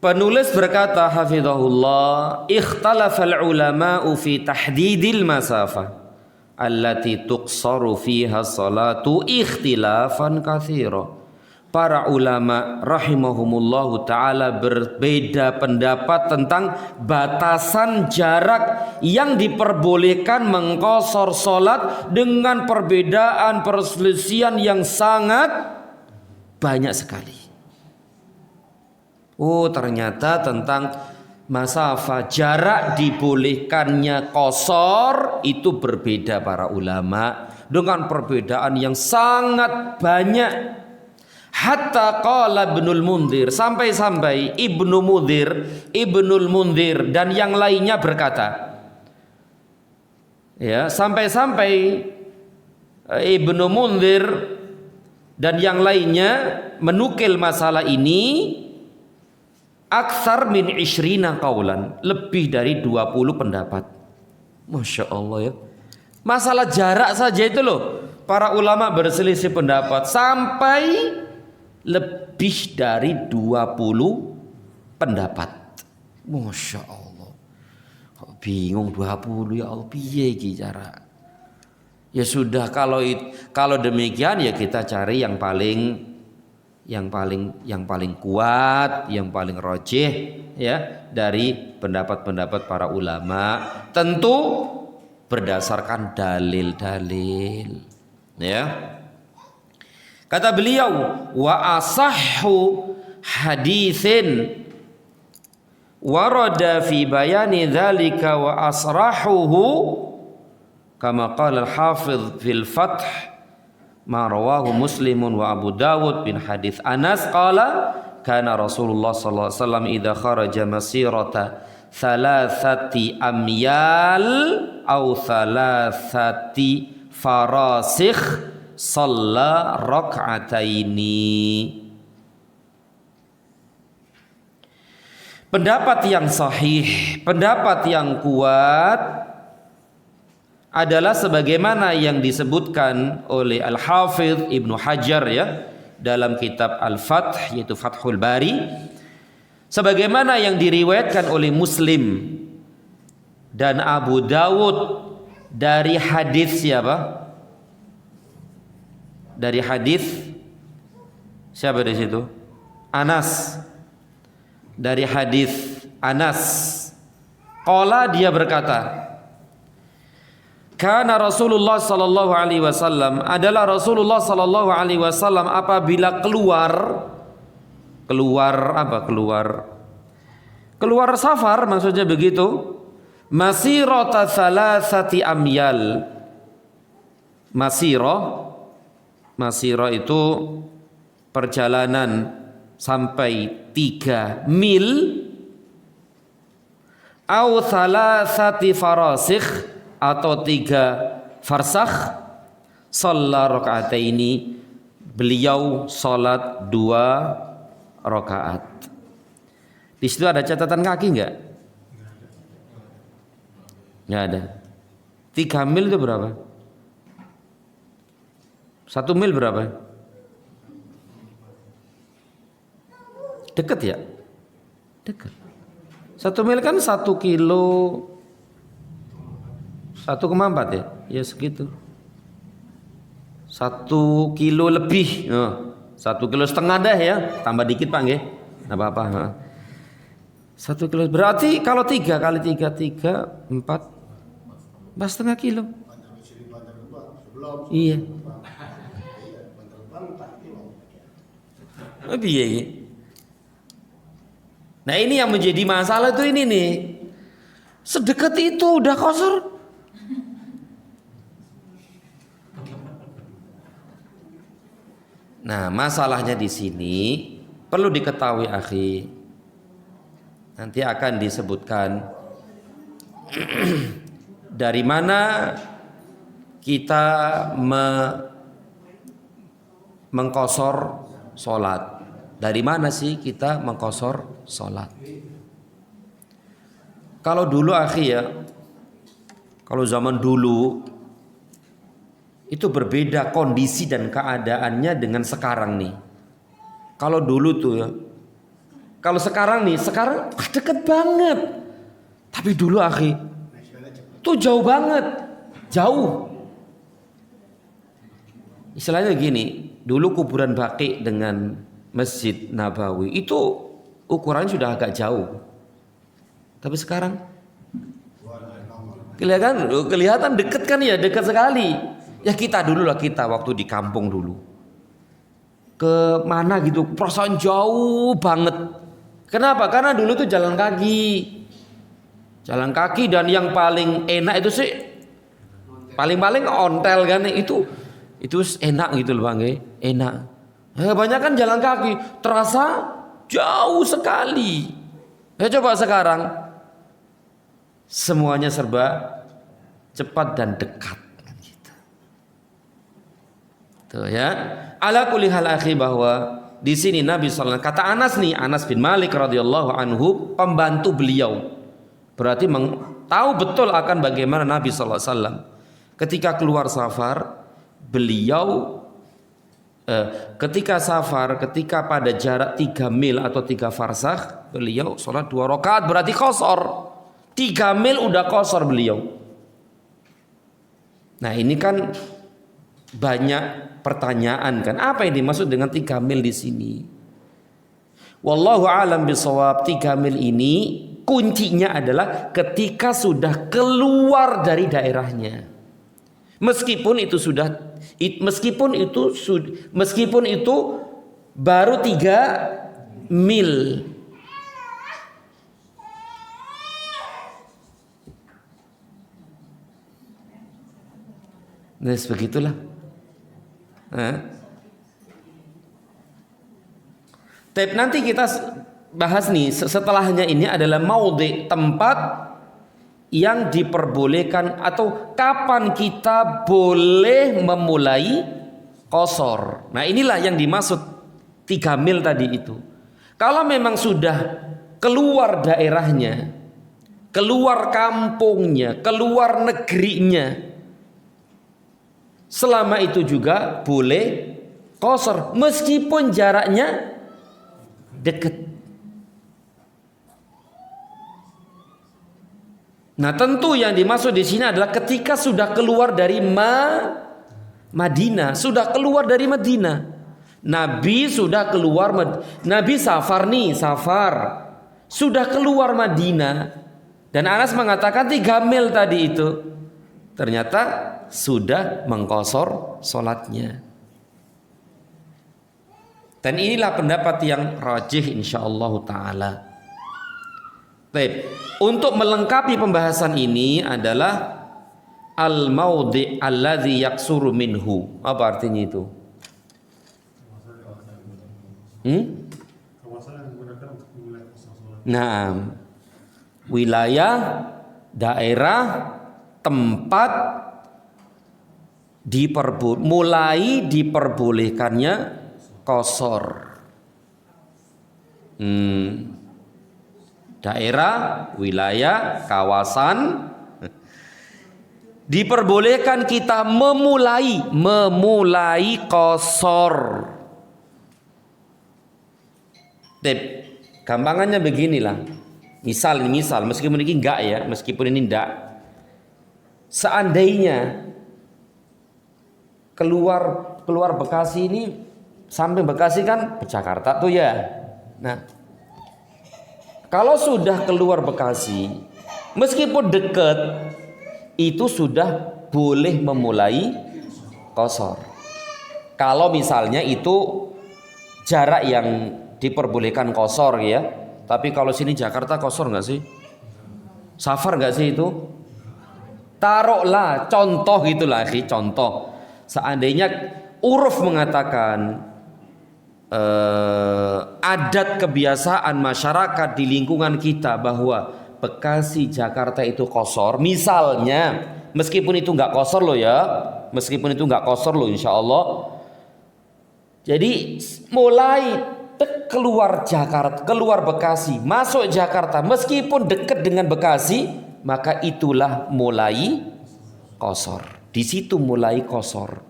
Penulis berkata hafizahullah, ikhtalafal ulama'u fi tahdidil masafah. allati tuqsaru fiha salatu ikhtilafan katsira. Para ulama rahimahumullahu ta'ala berbeda pendapat tentang batasan jarak yang diperbolehkan mengqashar salat dengan perbedaan perselisihan yang sangat banyak sekali. Oh, ternyata tentang masafah jarak dibolehkannya qashar itu berbeda para ulama dengan perbedaan yang sangat banyak. Hatta qala Ibnul Mundhir, sampai-sampai Ibnul Mundhir dan yang lainnya berkata, ya, sampai-sampai Ibnu Mundhir dan yang lainnya menukil masalah ini aksar min ishrina qaulan, lebih dari 20 pendapat. Masya Allah ya. Masalah jarak saja itu loh, para ulama berselisih pendapat sampai lebih dari 20 pendapat. Masya Allah. Kok bingung 20 ya Allah, piye iki cara? Ya sudah, kalau demikian ya kita cari yang paling kuat, yang paling rajih ya dari pendapat-pendapat para ulama, tentu berdasarkan dalil-dalil ya. Kata beliau, wa asahhu haditsin warada fi bayani dzalika wa asrahuhu kama qala al-hafidh fil fath ma rawahu Muslimun wa Abu Dawud bin hadits Anas qala kana Rasulullah sallallahu alaihi wasallam idza kharaja masirata thalathati amyal au thalathati farasikh shalla rak'ataini. Pendapat yang sahih, pendapat yang kuat adalah sebagaimana yang disebutkan oleh Al-Hafidh Ibnu Hajar ya dalam kitab Al-Fath, yaitu Fathul Bari, sebagaimana yang diriwayatkan oleh Muslim dan Abu Dawud dari hadis siapa? Dari hadis siapa di situ? Anas. Dari hadis Anas, qala, dia berkata, kana Rasulullah sallallahu alaihi wasallam, adalah Rasulullah sallallahu alaihi wasallam apabila keluar safar, maksudnya begitu, masirata thalathati amyal. Masirah itu perjalanan sampai 3 mil, au thalathati farasikh, atau 3 farsakh, shalla raka'ataini, beliau salat 2 rakaat. Di situ ada catatan kaki enggak? Enggak ada. 3 mil itu berapa? 1 mil berapa? Dekat ya? Dekat. 1 mil kan 1 kilo 1,4 ya? Ya segitu. 1 kilo lebih. 1,5 kilo dah ya. Tambah dikit Pak nggih. Enggak apa-apa. 1 kilo berarti kalau 3 kali 3 4,5 kilo. Iya. Nah ini yang menjadi masalah itu ini nih. Sedekat itu udah qashar. Nah masalahnya di sini perlu diketahui akhi. Nanti akan disebutkan dari mana kita mengqashar sholat. Dari mana sih kita mengqashar sholat? Kalau dulu akhi ya, kalau zaman dulu itu berbeda kondisi dan keadaannya dengan sekarang nih. Kalau dulu tuh ya, kalau sekarang nih, sekarang deket banget. Tapi dulu akhi, tuh jauh banget, jauh. Istilahnya gini, dulu kuburan Baqi dengan Masjid Nabawi itu ukurannya sudah agak jauh. Tapi sekarang kelihatan deket kan ya, dekat sekali. Ya kita dulu lah, kita waktu di kampung dulu. Ke mana gitu, perasaan jauh banget. Kenapa? Karena dulu tuh jalan kaki. Jalan kaki dan yang paling enak itu sih paling-paling ontel kan itu enak gitu loh Bang, enak. Banyak kan jalan kaki, terasa jauh sekali. Ya coba sekarang semuanya serba cepat dan dekat gitu. Tuh ya. Ala kulli hal akhi, bahwa di sini Nabi sallallahu alaihi wasallam, kata Anas nih, Anas bin Malik radhiyallahu anhu, pembantu beliau. Berarti tahu betul akan bagaimana Nabi sallallahu alaihi wasallam ketika keluar safar, beliau ketika pada jarak 3 mil atau 3 farsakh, beliau sholat 2 rakaat, berarti qashar. 3 mil udah qashar beliau. Nah ini kan banyak pertanyaan kan, apa yang dimaksud dengan 3 mil di sini? Wallahu alam bisawab. 3 mil ini kuncinya adalah ketika sudah keluar dari daerahnya. Meskipun itu baru 3 mil. Nah, begitulah. Tapi nanti kita bahas nih, setelahnya ini adalah maudhi, tempat yang diperbolehkan atau kapan kita boleh memulai qashar. Nah inilah yang dimaksud 3 mil tadi itu. Kalau memang sudah keluar daerahnya, keluar kampungnya, keluar negerinya, selama itu juga boleh qashar meskipun jaraknya dekat. Nah tentu yang dimaksud di sini adalah ketika sudah keluar dari Madinah, sudah keluar dari Madinah. Nabi sudah keluar, Nabi safar, sudah keluar Madinah. Dan Anas mengatakan 3 mil tadi itu, ternyata sudah mengqashar sholatnya. Dan inilah pendapat yang rajih insyaallah ta'ala. Baik, untuk melengkapi pembahasan ini adalah al-maudhi alladhi yaksuru minhu. Apa artinya itu? Nah, wilayah, daerah, tempat mulai diperbolehkannya qashar. Daerah, wilayah, kawasan diperbolehkan kita memulai qashar. Gampangannya beginilah. Misal meskipun ini enggak ya, meskipun ini enggak. Seandainya keluar Bekasi ini, samping Bekasi kan Jakarta tuh ya. Nah, kalau sudah keluar Bekasi, meskipun dekat, itu sudah boleh memulai qashar. Kalau misalnya itu jarak yang diperbolehkan qashar ya. Tapi kalau sini Jakarta qashar nggak sih? Safar nggak sih itu? Taruhlah contoh gitulah, contoh. Seandainya uruf mengatakan adat kebiasaan masyarakat di lingkungan kita bahwa Bekasi Jakarta itu qashar, misalnya, meskipun itu nggak qashar loh ya, insya Allah. Jadi mulai keluar Jakarta, keluar Bekasi, masuk Jakarta, meskipun dekat dengan Bekasi, maka itulah mulai qashar. Di situ mulai qashar.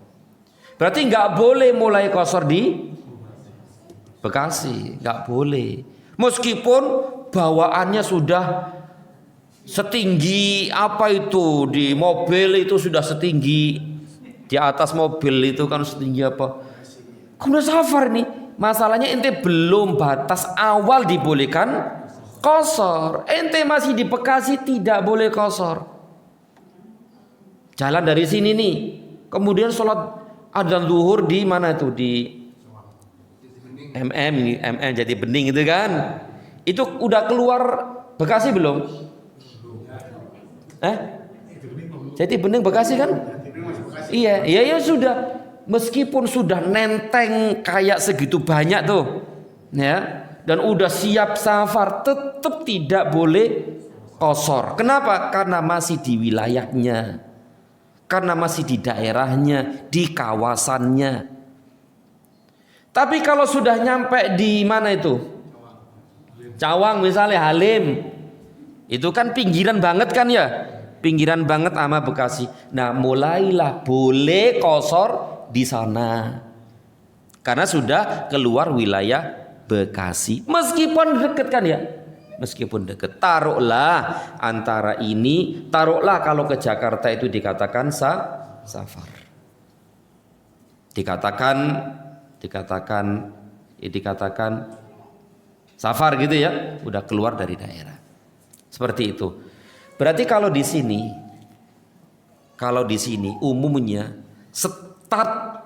Berarti nggak boleh mulai qashar di Bekasi, nggak boleh. Meskipun bawaannya sudah setinggi apa itu, di mobil itu sudah setinggi Di atas mobil itu kan setinggi apa? Kemudian safar nih. Masalahnya ente belum batas awal dibolehkan qashar. Ente masih di Bekasi tidak boleh qashar. Jalan dari sini nih. Kemudian sholat adzan zuhur di mana itu? Di MM Jati Bening itu kan. Itu udah keluar Bekasi belum? Jati Bening Bekasi kan? Iya, ya sudah. Meskipun sudah nenteng kayak segitu banyak tuh, ya, dan udah siap safar, tetap tidak boleh qashar. Kenapa? Karena masih di wilayahnya, karena masih di daerahnya, di kawasannya. Tapi kalau sudah nyampe di mana itu? Cawang misalnya, Halim, itu kan pinggiran banget kan ya, pinggiran banget sama Bekasi. Nah, mulailah boleh qashar di sana karena sudah keluar wilayah Bekasi, meskipun deket kan ya, meskipun deket. Taruhlah antara ini, taruhlah kalau ke Jakarta itu dikatakan safar, dikatakan safar gitu ya, udah keluar dari daerah seperti itu. Berarti kalau di sini umumnya start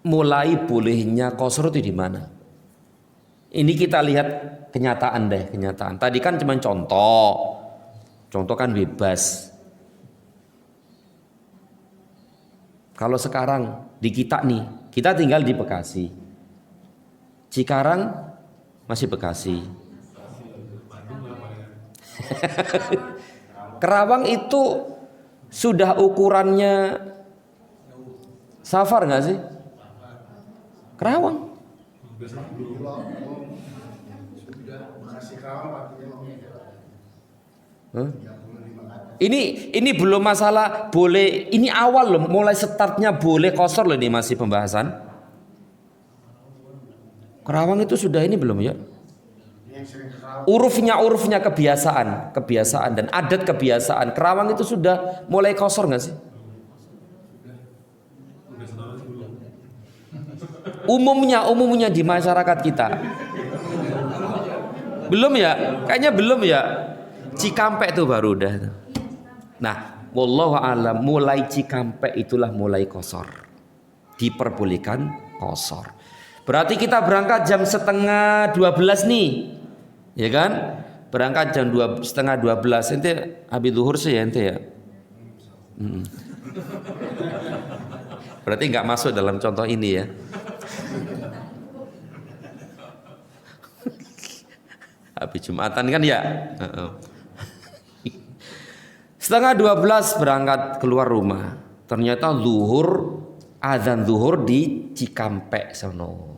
mulai bolehnya qashar itu di mana? Ini kita lihat kenyataan deh, kenyataan. Tadi kan cuma contoh kan bebas. Kalau sekarang di kita nih, kita tinggal di Bekasi, Cikarang masih Bekasi, Kerawang itu sudah ukurannya safar nggak sih? Kerawang. Ini belum masalah boleh. Ini awal loh, mulai startnya boleh qashar loh, ini masih pembahasan. Kerawang itu sudah ini belum ya? Urufnya kebiasaan dan adat kebiasaan. Kerawang itu sudah mulai qashar nggak sih? Umumnya di masyarakat kita belum ya, kayaknya belum ya. Cikampek itu baru udah. Nah, wallahu a'lam, mulai Cikampek itulah mulai qashar, diperbolehkan qashar. Berarti kita berangkat jam 11:30 nih, ya kan? Berangkat jam 11:30. Ente habis zuhur sih ya ente ya. Berarti nggak masuk dalam contoh ini ya. Habis Jumatan kan ya. 11:30 berangkat keluar rumah. Ternyata azan zuhur di Cikampek sono.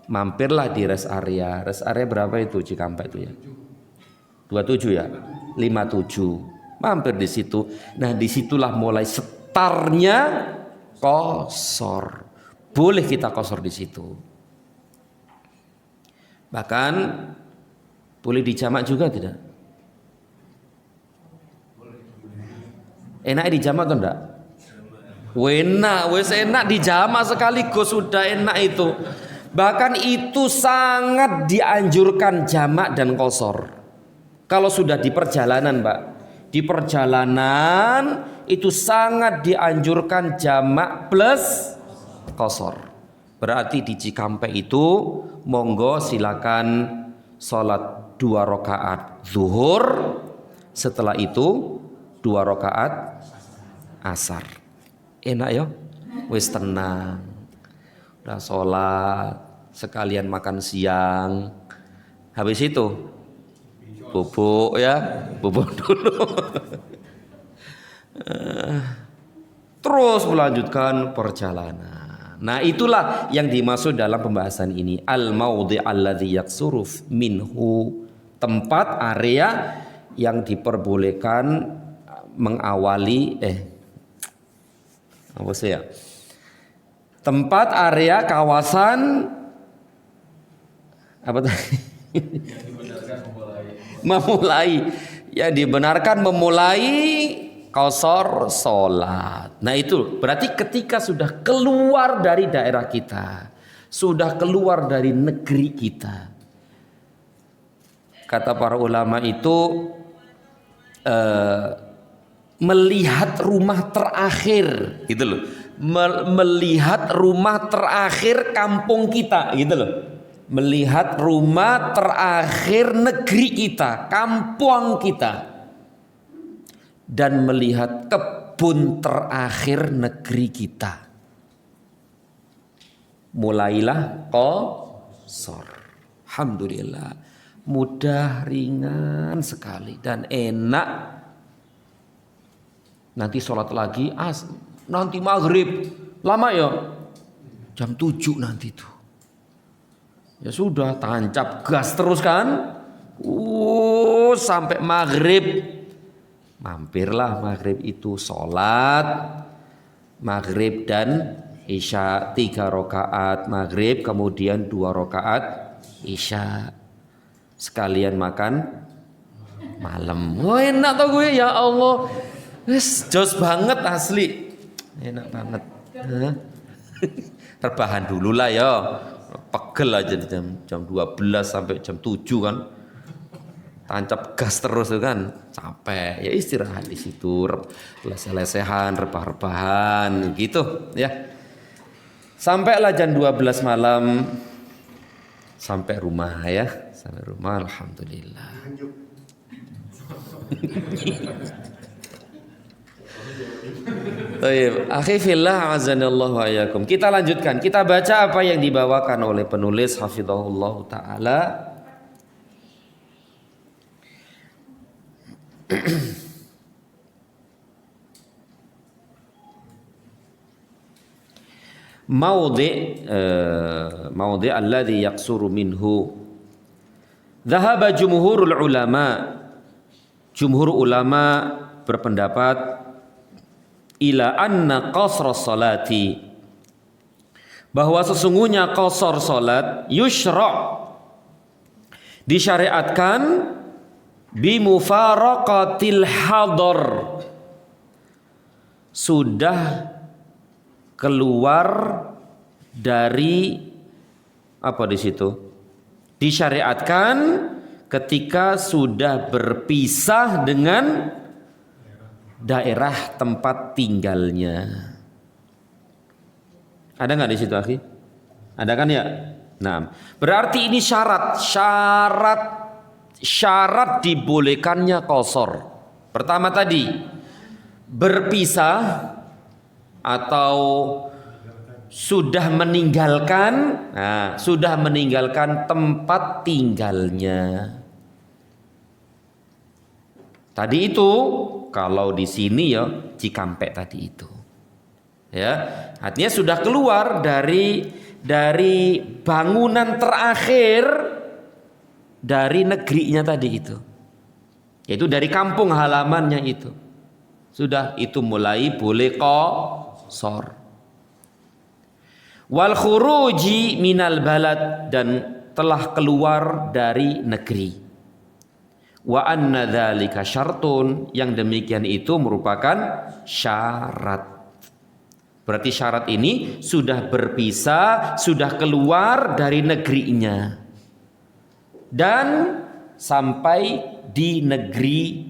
Mampirlah di rest area. Rest area berapa itu Cikampek itu ya? 27 ya? 57. Mampir di situ. Nah, disitulah mulai startnya qashar. Boleh kita qashar di situ. Bahkan boleh dijamak juga tidak? Enak dijamak atau enggak? Enak dijamak sekaligus, sudah enak itu. Bahkan itu sangat dianjurkan jamak dan qashar. Kalau sudah di perjalanan, Pak. Di perjalanan itu sangat dianjurkan jamak plus qashar. Berarti di Cikampek itu monggo silakan sholat 2 rakaat zuhur, setelah itu 2 rakaat asar. Enak ya, wis tenang, udah sholat sekalian makan siang, habis itu bubuk dulu. Terus melanjutkan perjalanan. Nah, itulah yang dimaksud dalam pembahasan ini, al-maudhi' alladzi yaksuruf minhu, tempat area yang diperbolehkan mengawali tempat area kawasan apa tadi? Memulai, ya dibenarkan memulai qasar salat. Nah itu berarti ketika sudah keluar dari daerah kita, sudah keluar dari negeri kita, kata para ulama itu melihat rumah terakhir gitu loh, melihat rumah terakhir kampung kita gitu loh, melihat rumah terakhir negeri kita, kampung kita, dan melihat kebun terakhir negeri kita. Mulailah qasar. Alhamdulillah, mudah, ringan sekali dan enak. Nanti sholat lagi, nanti maghrib, lama ya, jam 7 nanti tuh. Ya sudah, tancap gas terus kan, sampai maghrib. Mampirlah maghrib itu sholat maghrib dan isya 3 rakaat maghrib, kemudian 2 rakaat isya, sekalian makan malam. Oh enak tau gue, ya Allah, jos banget asli, enak banget. Rebahan dulu lah ya, pegel aja jam 12 sampai jam 7 kan, tancap gas terus kan, capek ya, istirahat di situ, lese-lesehan, rebah-rebahan gitu ya. Sampailah jam 12 malam sampai rumah ya, sampai rumah alhamdulillah. Baik, akhi fillah azanallahu wa iyyakum. Kita lanjutkan, kita baca apa yang dibawakan oleh penulis hafizahullah taala. Maudhi alladhi yaqsuru minhu dhahaba jumhurul ulama. Jumhur ulama berpendapat ila anna qasra salati, bahwa sesungguhnya qasar salat yushra' disyariatkan bimufaraqatil hadar, sudah keluar dari apa di situ? Disyariatkan ketika sudah berpisah dengan daerah tempat tinggalnya. Ada nggak di situ, akhi? Ada kan ya? Nah, berarti ini syarat dibolehkannya qasar. Pertama tadi berpisah atau sudah meninggalkan, sudah meninggalkan tempat tinggalnya. Tadi itu kalau di sini ya Cikampek tadi itu. Ya, artinya sudah keluar dari bangunan terakhir dari negerinya tadi itu. Yaitu dari kampung halamannya itu. Sudah itu mulai boleh qasar. Wal khuruji minal balad, dan telah keluar dari negeri. Wa anna dzalika syartun, yang demikian itu merupakan syarat. Berarti syarat ini sudah berpisah, sudah keluar dari negerinya dan sampai di negeri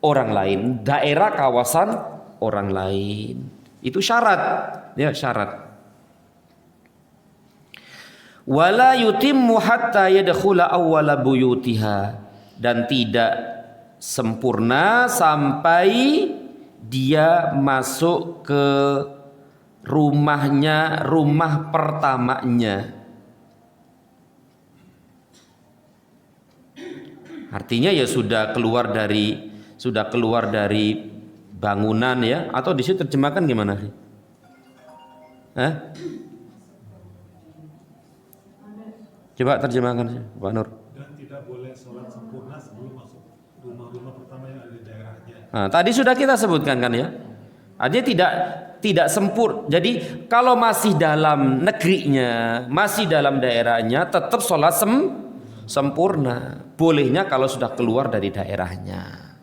orang lain, daerah kawasan orang lain. Itu syarat, ya syarat. Wala yutimmu hatta yadkhula awwala buyutiha, dan tidak sempurna sampai dia masuk ke rumahnya, rumah pertamanya. Artinya ya sudah keluar dari bangunan ya, atau di situ terjemahkan gimana sih? Coba terjemahkan sih, Pak Nur. Dan tidak boleh sholat sempurna sebelum masuk rumah-rumah pertama yang ada di daerahnya. Nah, tadi sudah kita sebutkan kan ya. Artinya tidak sempurna. Jadi kalau masih dalam negerinya, masih dalam daerahnya, tetap sholat sempurna. Bolehnya kalau sudah keluar dari daerahnya.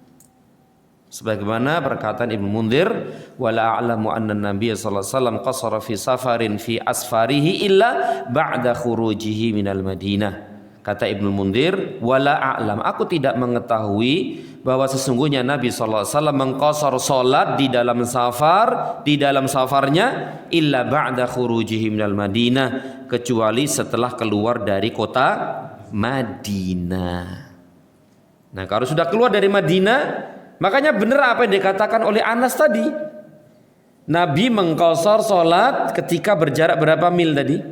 Sebagaimana perkataan Ibnu Munzir, wala a'lamu anna Nabiy sallallahu alaihi wasallam qasara fi safarin fi asfarihi illa ba'da khurujihi minal Madinah. Kata Ibnu Munzir, wala a'lam, aku tidak mengetahui bahwa sesungguhnya Nabi sallallahu alaihi wasallam mengqasar salat di dalam safarnya illa ba'da khurujihi minal Madinah, kecuali setelah keluar dari kota Madinah. Nah, kalau sudah keluar dari Madinah, makanya benar apa yang dikatakan oleh Anas tadi. Nabi mengqasar salat ketika berjarak berapa mil tadi?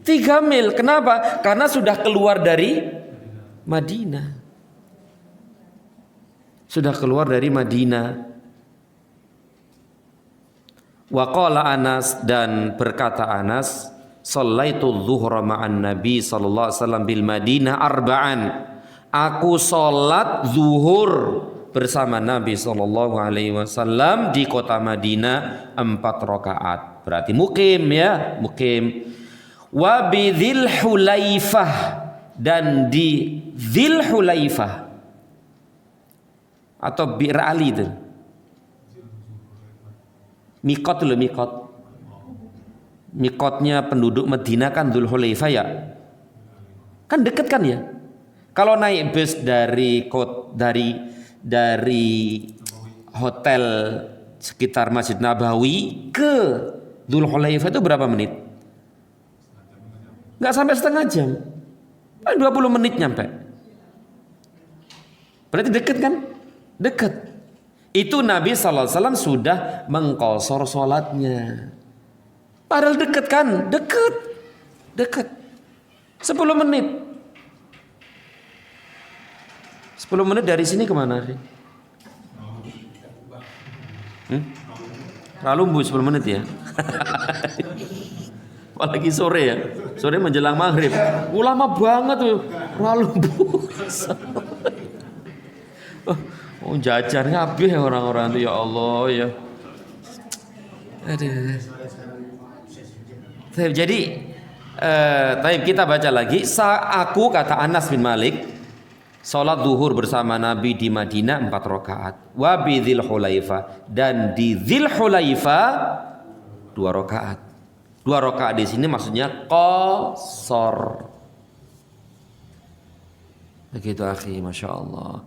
3 mil. Kenapa? Karena sudah keluar dari Madinah. Sudah keluar dari Madinah. Wa qala Anas, dan berkata Anas, shallaitu dzuhra ma'an Nabi sallallahu alaihi wasallam bil Madinah arba'an. Aku salat zuhur bersama Nabi sallallahu alaihi wasallam di kota Madinah 4 rakaat. Berarti mukim ya, mukim. Wa bi Dzil Hulaifah, dan di Dzil Hulaifah atau Bir Ali itu. Mikot dulu, mikot. Mikotnya penduduk Madinah kan Dzul Hulaifah ya. Kan deket kan ya? Kalau naik bus dari hotel sekitar Masjid Nabawi ke Dzul Hulaifah itu berapa menit? Nggak sampai setengah jam, 20 menit nyampe. Berarti deket kan? Deket. Itu Nabi SAW sudah mengqasar sholatnya. Padahal deket kan? Deket. 10 menit. 10 menit dari sini kemana? Ralumbu 10 menit ya. Apalagi sore ya. Sore menjelang maghrib. Lama banget tuh. Ralumbu. Oh, jajan ngabih orang-orang itu, ya Allah ya. Aduh. Jadi kita baca lagi. Aku, kata Anas bin Malik, salat zuhur bersama Nabi di Madinah 4 rakaat. Wa bi Dzil Hulaifah, dan di Dzil Hulaifah 2 rakaat. 2 rakaat di sini maksudnya qasar. Begitu akhi, Masya Allah.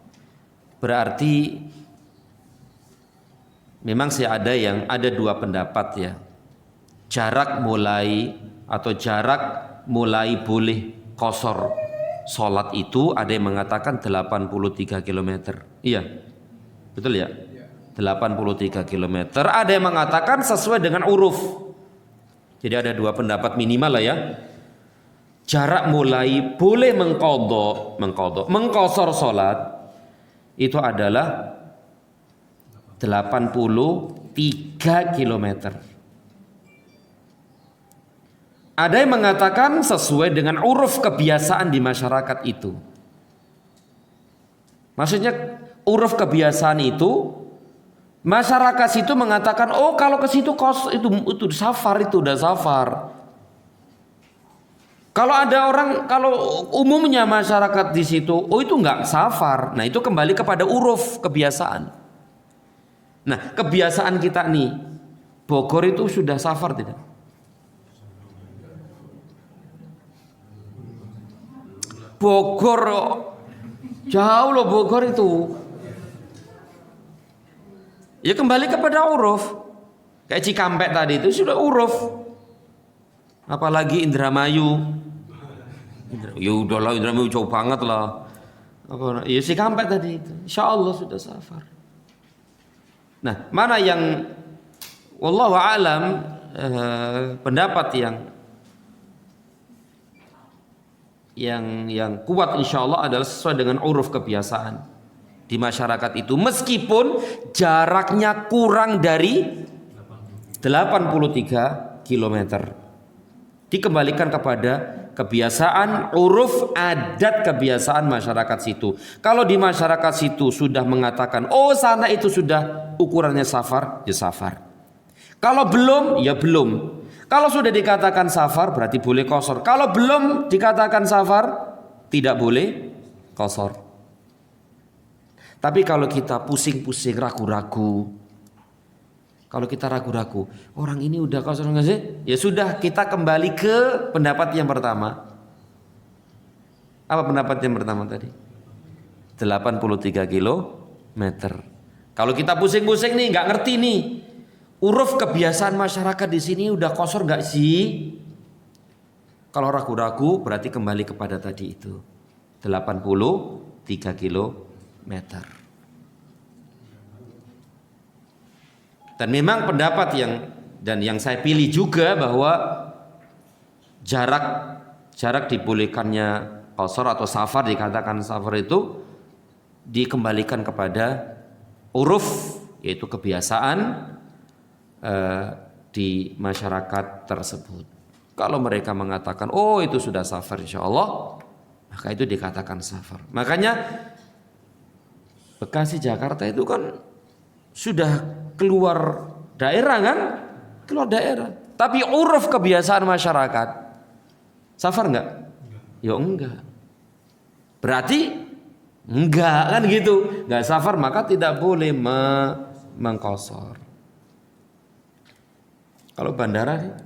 Berarti memang sih ada 2 pendapat ya. Jarak mulai boleh qasar sholat itu ada yang mengatakan 83 km. Iya, betul ya? 83 km. Ada yang mengatakan sesuai dengan uruf. Jadi ada 2 pendapat minimal lah ya. Jarak mulai boleh mengqasar sholat itu adalah 83 km. Ada yang mengatakan sesuai dengan uruf kebiasaan di masyarakat itu. Maksudnya uruf kebiasaan itu, masyarakat situ mengatakan, oh kalau ke situ itu safar, itu udah safar. Kalau umumnya masyarakat di situ, oh itu enggak safar. Nah itu kembali kepada uruf kebiasaan. Nah kebiasaan kita nih, Bogor itu sudah safar tidak? Bogor jauh loh Bogor itu. Ya kembali kepada uruf. Kayak Cikampek tadi itu sudah uruf. Apalagi Indramayu. Ya udahlah, Indramayu jauh banget lah. Ya Cikampek tadi itu. Insya Allah sudah safar. Nah, mana yang wallahu alam pendapat yang kuat insya Allah adalah sesuai dengan uruf kebiasaan di masyarakat itu, meskipun jaraknya kurang dari 83 km. Dikembalikan kepada kebiasaan, uruf, adat kebiasaan masyarakat situ. Kalau di masyarakat situ sudah mengatakan, oh sana itu sudah ukurannya safar, ya safar. Kalau belum, ya belum. Kalau sudah dikatakan safar berarti boleh qasar. Kalau belum dikatakan safar tidak boleh qasar. Tapi kalau kita pusing-pusing, ragu-ragu, kalau kita ragu-ragu, orang ini udah kosor nggak sih? Ya sudah, kita kembali ke pendapat yang pertama. Apa pendapat yang pertama tadi? 83 kilometer. Kalau kita pusing-pusing nih, nggak ngerti nih, uruf kebiasaan masyarakat di sini udah kosor nggak sih? Kalau ragu-ragu, berarti kembali kepada tadi itu, 83 kilometer. Dan memang pendapat yang saya pilih juga bahwa jarak dibolehkannya qasar atau safar, dikatakan safar itu dikembalikan kepada uruf, yaitu kebiasaan di masyarakat tersebut. Kalau mereka mengatakan oh itu sudah safar insya Allah, maka itu dikatakan safar. Makanya Bekasi Jakarta itu kan sudah keluar daerah kan? Keluar daerah. Tapi uruf kebiasaan masyarakat safar enggak? Ya enggak. Berarti enggak kan gitu. Enggak safar maka tidak boleh mengqasar. Kalau bandara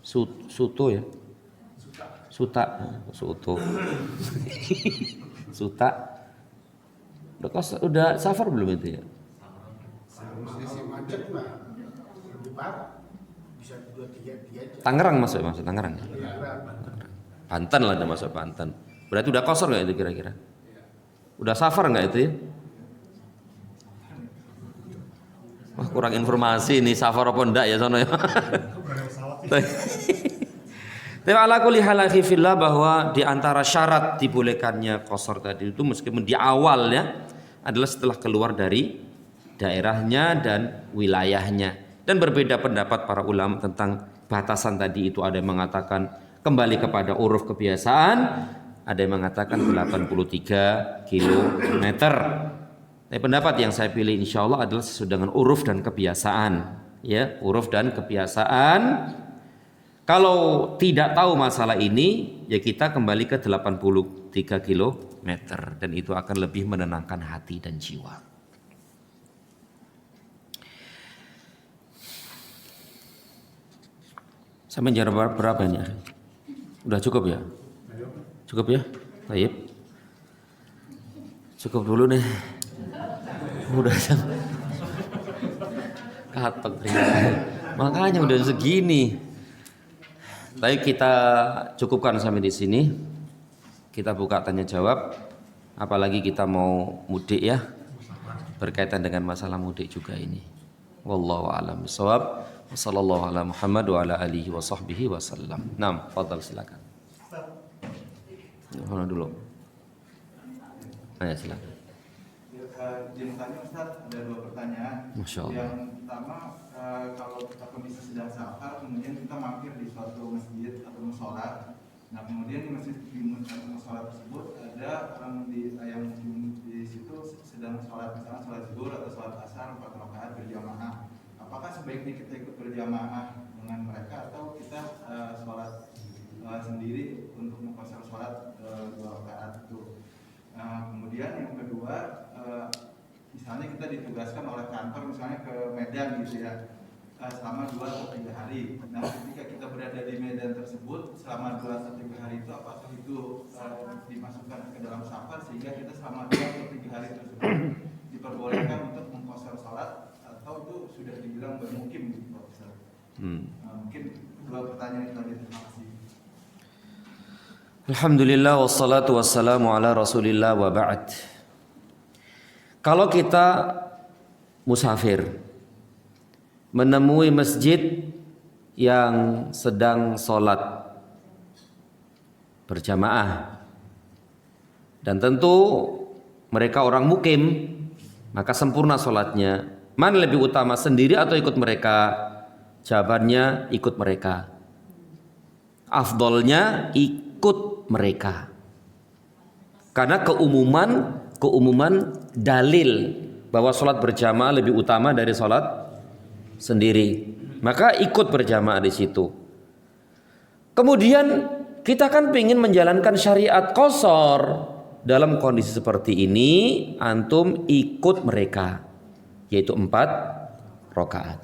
Suto ya? Suto. Suta. Udah safar belum itu ya? Tangerang masuk Tangerang ya? Banten lah, udah masuk Banten. Berarti udah kosor nggak itu kira-kira? Udah safar nggak itu ya? Wah, kurang informasi nih, safar apa enggak ya sono ya? Tapi ala kulli hal fillah, bahwa di antara syarat dibolehkannya qasar tadi itu meskipun di awal ya adalah setelah keluar dari daerahnya dan wilayahnya. Dan berbeda pendapat para ulama tentang batasan tadi itu, ada yang mengatakan kembali kepada uruf kebiasaan, ada yang mengatakan 83 kilometer. Tapi pendapat yang saya pilih insya Allah adalah sesuai dengan uruf dan kebiasaan, ya, uruf dan kebiasaan. Kalau tidak tahu masalah ini, ya kita kembali ke 83 kilometer, dan itu akan lebih menenangkan hati dan jiwa. Sampai jarak berapa ini? Udah cukup ya? Cukup ya? Baik. Cukup dulu nih. Udah katok. Makanya udah segini. Baik, kita cukupkan sampai di sini. Kita buka tanya jawab. Apalagi kita mau mudik ya, berkaitan dengan masalah mudik juga ini. Wallahu a'lam bishawab. Wassallallahu ala Muhammad wa ala alihi wa sahbihi wasallam. Naam, fadhal silakan. Mana dulu? Ayo silakan. Di mukanya Ustaz ada 2 pertanyaan. Masya Allah. Yang pertama, kalau kita kondisi sedang safar, kemudian kita mampir di suatu masjid atau musola. Nah, kemudian di masjid atau musola tersebut ada orang yang di situ sedang sholat, misalnya sholat zuhur atau sholat asar 4 rakaat berjamaah. Apakah sebaiknya kita ikut berjamaah dengan mereka atau kita sholat sendiri untuk mengqasar sholat 2 rakaat itu? Kemudian yang kedua, misalnya kita ditugaskan oleh kantor misalnya ke Medan gitu ya, selama 2 atau 3 hari. Nah, ketika kita berada di Medan tersebut selama 2 atau 3 hari itu, apakah itu dimasukkan ke dalam safar sehingga kita selama 2 atau 3 hari tersebut diperbolehkan untuk mengqasar sholat, atau itu sudah dibilang bermukim gitu Pak Ustaz? Mungkin 2 pertanyaan itu tadi. Terima kasih. Alhamdulillah wassalatu wassalamu ala Rasulillah wa ba'd. Kalau kita musafir menemui masjid yang sedang sholat berjamaah, dan tentu mereka orang mukim, maka sempurna sholatnya. Mana lebih utama, sendiri atau ikut mereka? Jawabannya ikut mereka. Afdolnya ikut mereka, karena keumuman dalil bahwa sholat berjamaah lebih utama dari sholat sendiri, maka ikut berjamaah di situ. Kemudian kita kan ingin menjalankan syariat qasar. Dalam kondisi seperti ini antum ikut mereka, yaitu 4 rakaat.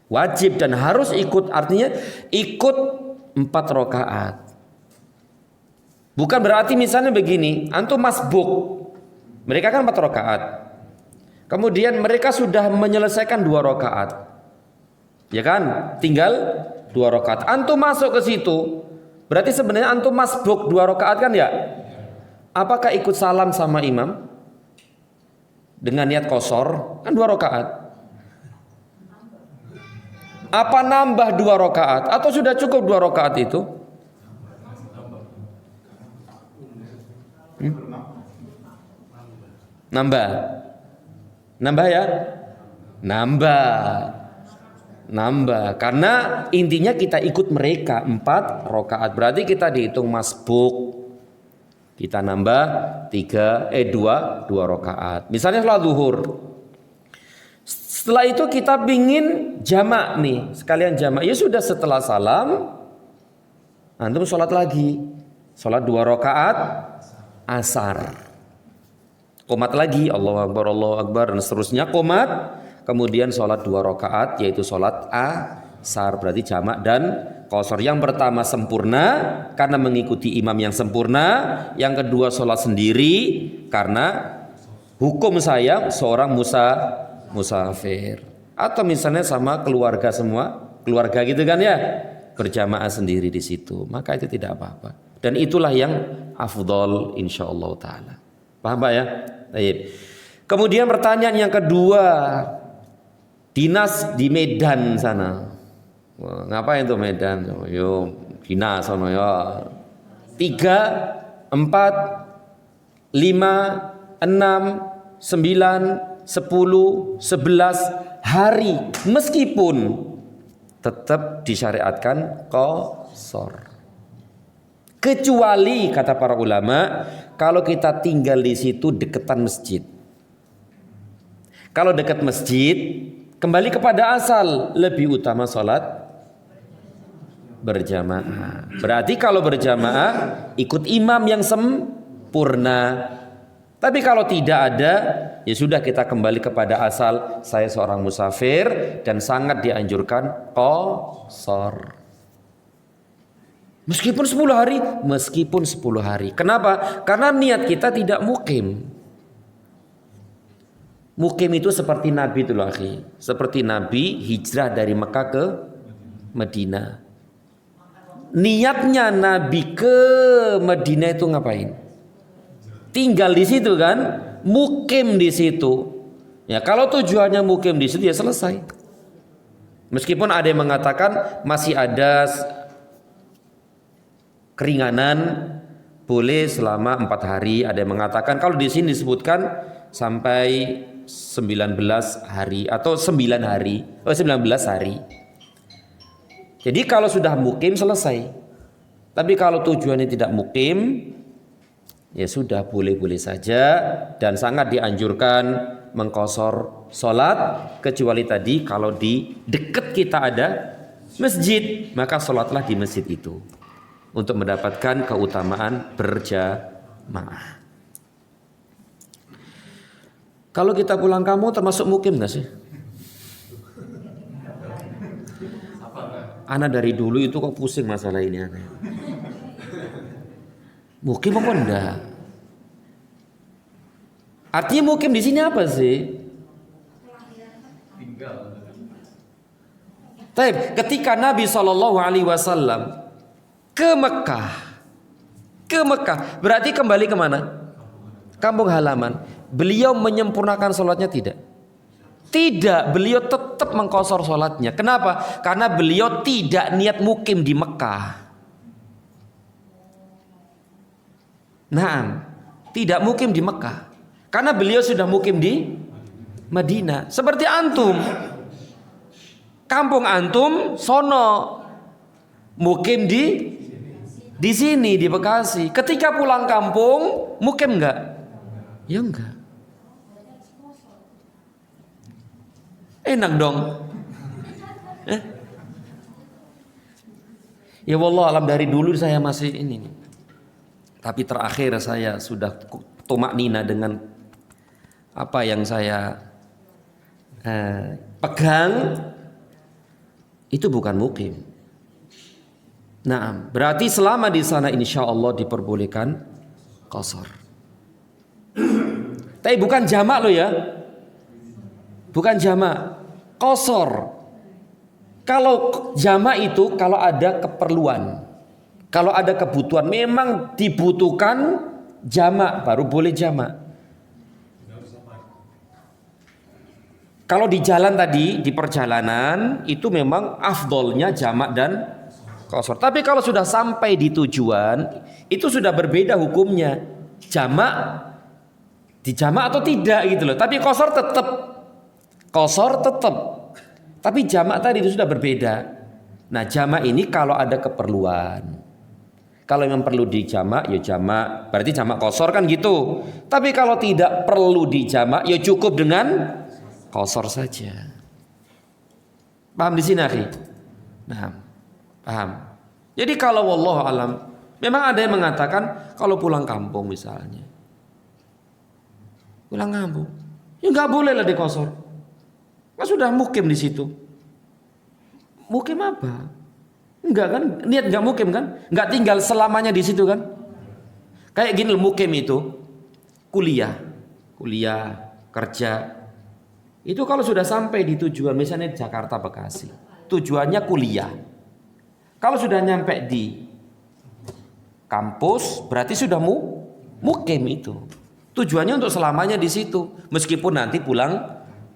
Wajib dan harus ikut, artinya ikut 4 rakaat. Bukan berarti misalnya begini, antum masbuk, mereka kan 4 rakaat. Kemudian mereka sudah menyelesaikan 2 rakaat, ya kan? Tinggal 2 rakaat. Antum masuk ke situ, berarti sebenarnya antum masbuk 2 rakaat kan ya? Apakah ikut salam sama imam dengan niat qasar? Kan 2 rakaat. Apa nambah 2 rakaat atau sudah cukup 2 rakaat itu? Nambah. Nambah ya? Nambah. Karena intinya kita ikut mereka 4 rakaat. Berarti kita dihitung masbuk. Kita nambah 2 rakaat. Misalnya sholat zuhur. Setelah itu kita pingin jamak nih, sekalian jamak. Ya sudah, setelah salam antum sholat lagi. Sholat 2 rakaat asar. Qomat lagi, Allahu Akbar dan seterusnya, qomat. Kemudian sholat 2 rakaat yaitu sholat asar. Berarti jamak dan qasar. Yang pertama sempurna karena mengikuti imam yang sempurna. Yang kedua sholat sendiri karena hukum saya seorang musafir. Atau misalnya sama keluarga semua, keluarga gitu kan ya, berjamaah sendiri di situ. Maka itu tidak apa-apa. Dan itulah yang afdol insyaallah taala. Paham Pak ya? Baik. Kemudian pertanyaan yang kedua, dinas di Medan sana. Wah, ngapain tuh Medan? Yo dinas sana ya. 3, 4, 5, 6, 9, 10, 11 hari meskipun tetap disyariatkan qasar. Kecuali kata para ulama, kalau kita tinggal di situ deketan masjid. Kalau dekat masjid, kembali kepada asal, lebih utama sholat berjamaah. Berarti kalau berjamaah ikut imam yang sempurna. Tapi kalau tidak ada, ya sudah, kita kembali kepada asal. Saya seorang musafir dan sangat dianjurkan qasar. Meskipun 10 hari, meskipun 10 hari. Kenapa? Karena niat kita tidak mukim. Mukim itu seperti Nabi itu loh, akhi. Seperti Nabi hijrah dari Mekah ke Madinah. Niatnya Nabi ke Madinah itu ngapain? Tinggal di situ kan, mukim di situ. Ya, kalau tujuannya mukim di situ ya selesai. Meskipun ada yang mengatakan masih ada keringanan, boleh selama 4 hari. Ada yang mengatakan kalau di sini disebutkan sampai 19 hari atau 19 hari. Jadi kalau sudah mukim selesai. Tapi kalau tujuannya tidak mukim, ya sudah, boleh-boleh saja dan sangat dianjurkan mengqasar salat, kecuali tadi kalau di dekat kita ada masjid, maka salatlah di masjid itu untuk mendapatkan keutamaan berjamaah. Kalau kita pulang kampung termasuk mukim nggak sih? Ana dari dulu itu kok pusing masalah ini. Mukim apa enggak? Artinya mukim di sini apa sih? Tinggal. Ketika Nabi SAW ke Mekah, berarti kembali kemana? Kampung halaman. Beliau menyempurnakan sholatnya tidak? Tidak, beliau tetap mengqasar sholatnya. Kenapa? Karena beliau tidak niat mukim di Mekah. Nah, tidak mukim di Mekah. Karena beliau sudah mukim di Madinah. Seperti antum. Kampung antum sono, mukim di sini di Bekasi. Ketika pulang kampung, mukim enggak? Ya enggak. Enak dong. Ya wallah alam dari dulu saya masih ini. Tapi terakhir saya sudah tumak nina dengan apa yang saya pegang, itu bukan mukim. Nah, berarti selama di sana insya Allah diperbolehkan qasar. Tapi bukan jamak loh ya, bukan jamak, qasar. Kalau jamak itu kalau ada keperluan, kalau ada kebutuhan, memang dibutuhkan jamak baru boleh jamak. Kalau di jalan tadi, di perjalanan itu memang afdolnya jamak dan qasar. Tapi kalau sudah sampai di tujuan, itu sudah berbeda hukumnya. Jamak dijamak atau tidak gitu loh. Tapi qasar tetap. Tapi jamak tadi itu sudah berbeda. Nah, jamak ini kalau ada keperluan. Kalau memang perlu dijamak, ya jamak. Berarti jamak qasar kan gitu. Tapi kalau tidak perlu dijamak, ya cukup dengan qasar saja. Paham di sini, akhi? Nah, paham. Jadi kalau wallahu alam, memang ada yang mengatakan kalau pulang kampung misalnya, pulang kampung, ya nggak boleh lah di qasar. Kan sudah mukim di situ. Mukim apa? Enggak kan? Niat nggak mukim kan? Nggak tinggal selamanya di situ kan? Kayak gini mukim itu kuliah, kerja. Itu kalau sudah sampai di tujuan, misalnya Jakarta Bekasi, tujuannya kuliah. Kalau sudah nyampe di kampus, berarti sudah mukim itu. Tujuannya untuk selamanya di situ, meskipun nanti pulang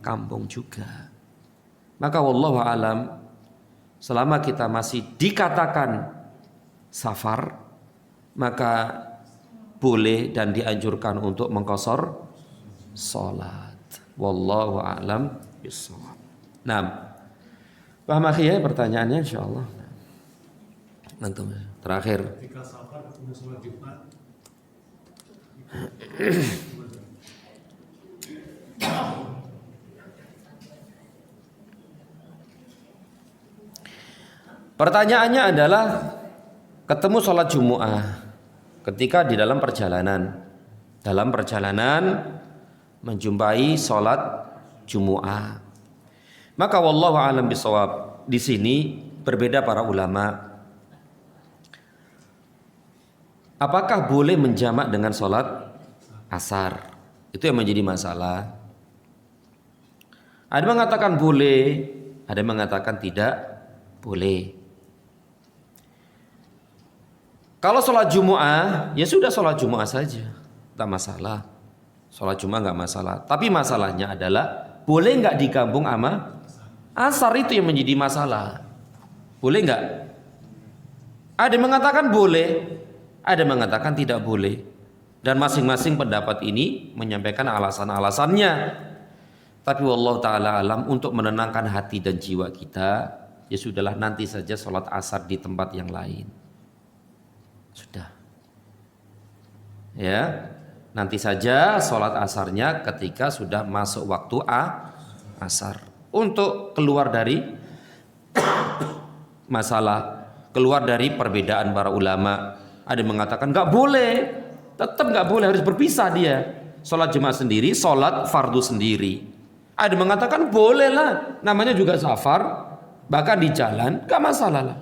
kampung juga. Maka wallahu alam, selama kita masih dikatakan safar, maka boleh dan dianjurkan untuk mengqasar salat. Wallahu a'lam bishawab. Nah, paham akhi ya pertanyaannya insyaallah. Nanti terakhir. Ketika safar ketemu sholat Jumat. Pertanyaannya adalah ketemu sholat Jumu'ah ketika di dalam perjalanan. Dalam perjalanan menjumpai sholat Jumu'ah. Maka wallahu a'lam bishawab, di sini berbeda para ulama. Apakah boleh menjamak dengan sholat asar? Itu yang menjadi masalah. Ada yang mengatakan boleh, ada yang mengatakan tidak boleh. Kalau sholat Jumu'ah, ya sudah sholat Jumu'ah saja, tak masalah. Sholat Jumu'ah nggak masalah. Tapi masalahnya adalah boleh nggak digabung sama asar, itu yang menjadi masalah. Boleh nggak? Ada yang mengatakan boleh, ada yang mengatakan tidak boleh. Dan masing-masing pendapat ini menyampaikan alasan-alasannya. Tapi wallahu ta'ala alam, untuk menenangkan hati dan jiwa kita, ya sudahlah, nanti saja sholat asar di tempat yang lain. Sudah. Ya, nanti saja sholat asarnya ketika sudah masuk waktu asar. Untuk keluar dari masalah, keluar dari perbedaan para ulama. Ada yang mengatakan nggak boleh, tetap nggak boleh, harus berpisah dia. Sholat jemaah sendiri, sholat fardu sendiri. Ada yang mengatakan boleh lah, namanya juga safar, bahkan di jalan, nggak masalah lah.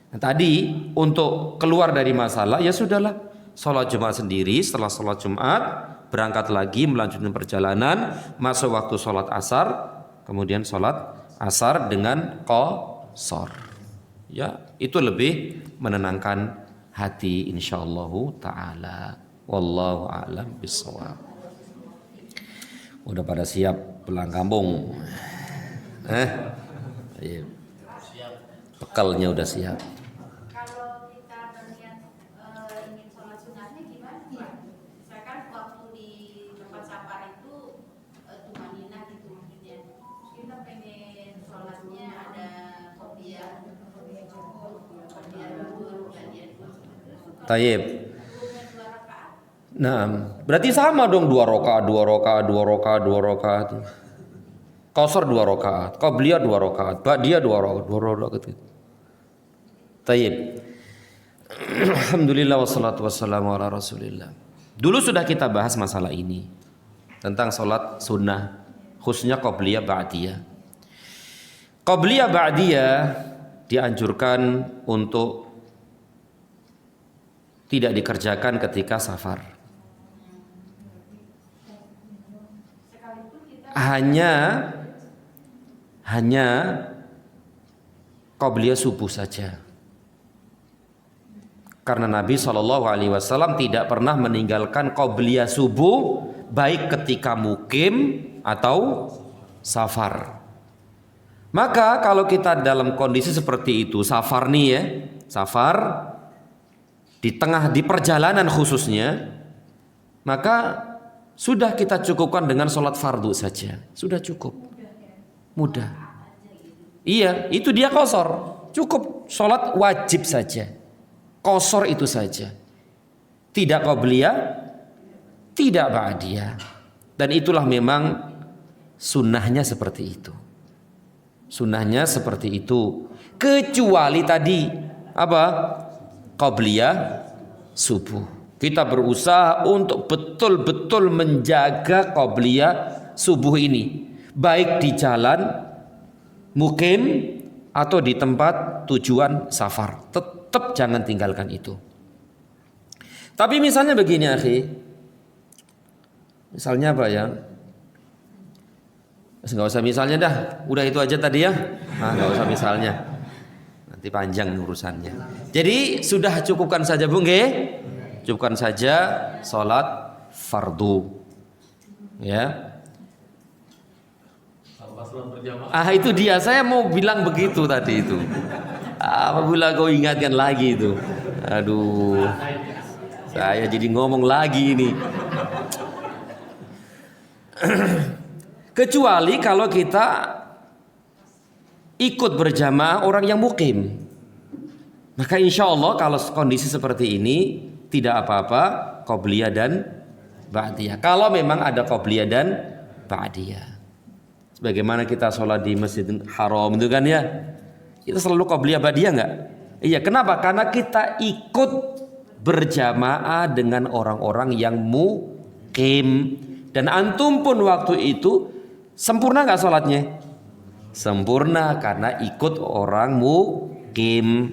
Nah, tadi untuk keluar dari masalah, ya sudahlah, sholat Jumat sendiri. Setelah sholat Jumat berangkat lagi melanjutkan perjalanan, masuk waktu sholat asar, kemudian sholat asar dengan qasar. Ya, itu lebih menenangkan hati insyaallah ta'ala. Wallahu a'lam bishawab. Udah pada siap pulang kampung? Bekalnya udah siap. Kalau kita berniat ingin sholat sunatnya gimana ya? Misalkan waktu di tempat safar itu tumanina gitu maksudnya. Kita pengen sholatnya ada qobliyah dulu, gantian dulu. Tayyib. Nah, berarti sama dong, 2 rakaat. Qasar 2 rakaat, qabliyah 2 rakaat, ba'diyah 2 rakaat. Tayyib. Alhamdulillah wassalatu wassalamu ala Rasulillah. Dulu sudah kita bahas masalah ini tentang salat sunnah, khususnya qabliyah ba'diyah. Qabliyah ba'diyah dianjurkan untuk tidak dikerjakan ketika safar. Hanya qabliyah subuh saja. Karena Nabi SAW tidak pernah meninggalkan qabliyah subuh baik ketika mukim atau safar. Maka kalau kita dalam kondisi seperti itu, safar nih ya, safar di perjalanan khususnya, maka sudah kita cukupkan dengan sholat fardu saja, sudah cukup, mudah. Iya, itu dia qashar, cukup sholat wajib saja. Qashar itu saja, tidak qabliyah, tidak ba'diyah. Dan itulah memang sunnahnya seperti itu. Sunnahnya seperti itu. Kecuali tadi apa? Qabliyah subuh. Kita berusaha untuk betul-betul menjaga qabliyah subuh ini, baik di jalan mukim atau di tempat tujuan safar. Tetap jangan tinggalkan itu. Tapi misalnya begini akhi, misalnya apa ya? Nggak usah misalnya dah, udah itu aja tadi ya. Nggak usah misalnya, nanti panjang urusannya. Jadi sudah cukupkan saja Bu, nggih? Cukupkan saja sholat fardu, ya. Itu dia, saya mau bilang begitu tadi itu. Apabila kau ingatkan lagi itu, aduh, saya jadi ngomong lagi ini. Kecuali kalau kita ikut berjamaah orang yang mukim, maka insya Allah kalau kondisi seperti ini tidak apa-apa qabliyah dan ba'diyah. Kalau memang ada qabliyah dan ba'diyah, sebagaimana kita sholat di Masjidil Haram itu kan ya, kita selalu qabliyah ba'diyah enggak? Iya, kenapa? Karena kita ikut berjamaah dengan orang-orang yang mukim. Dan antum pun waktu itu sempurna enggak sholatnya? Sempurna, karena ikut orang mukim.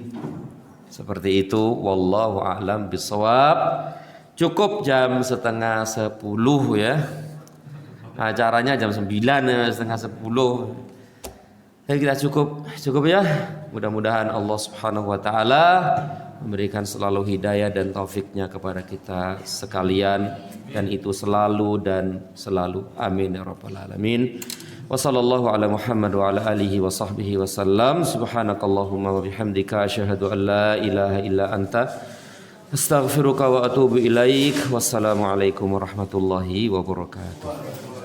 Seperti itu, wallahu a'lam bishawab. Cukup jam 9:30 ya. Acaranya jam 9 ya, 9:30. Jadi kita cukup ya. Mudah-mudahan Allah Subhanahu wa taala memberikan selalu hidayah dan taufiknya kepada kita sekalian, dan itu selalu dan selalu. Amin ya rabbal alamin. Wa sallallahu ala Muhammad wa ala alihi wa sahbihi wa sallam. Subhanakallahumma wa bihamdika asyhadu an la ilaha illa anta astaghfiruka wa atubu ilaik. Wassalamu alaikum warahmatullahi wabarakatuh.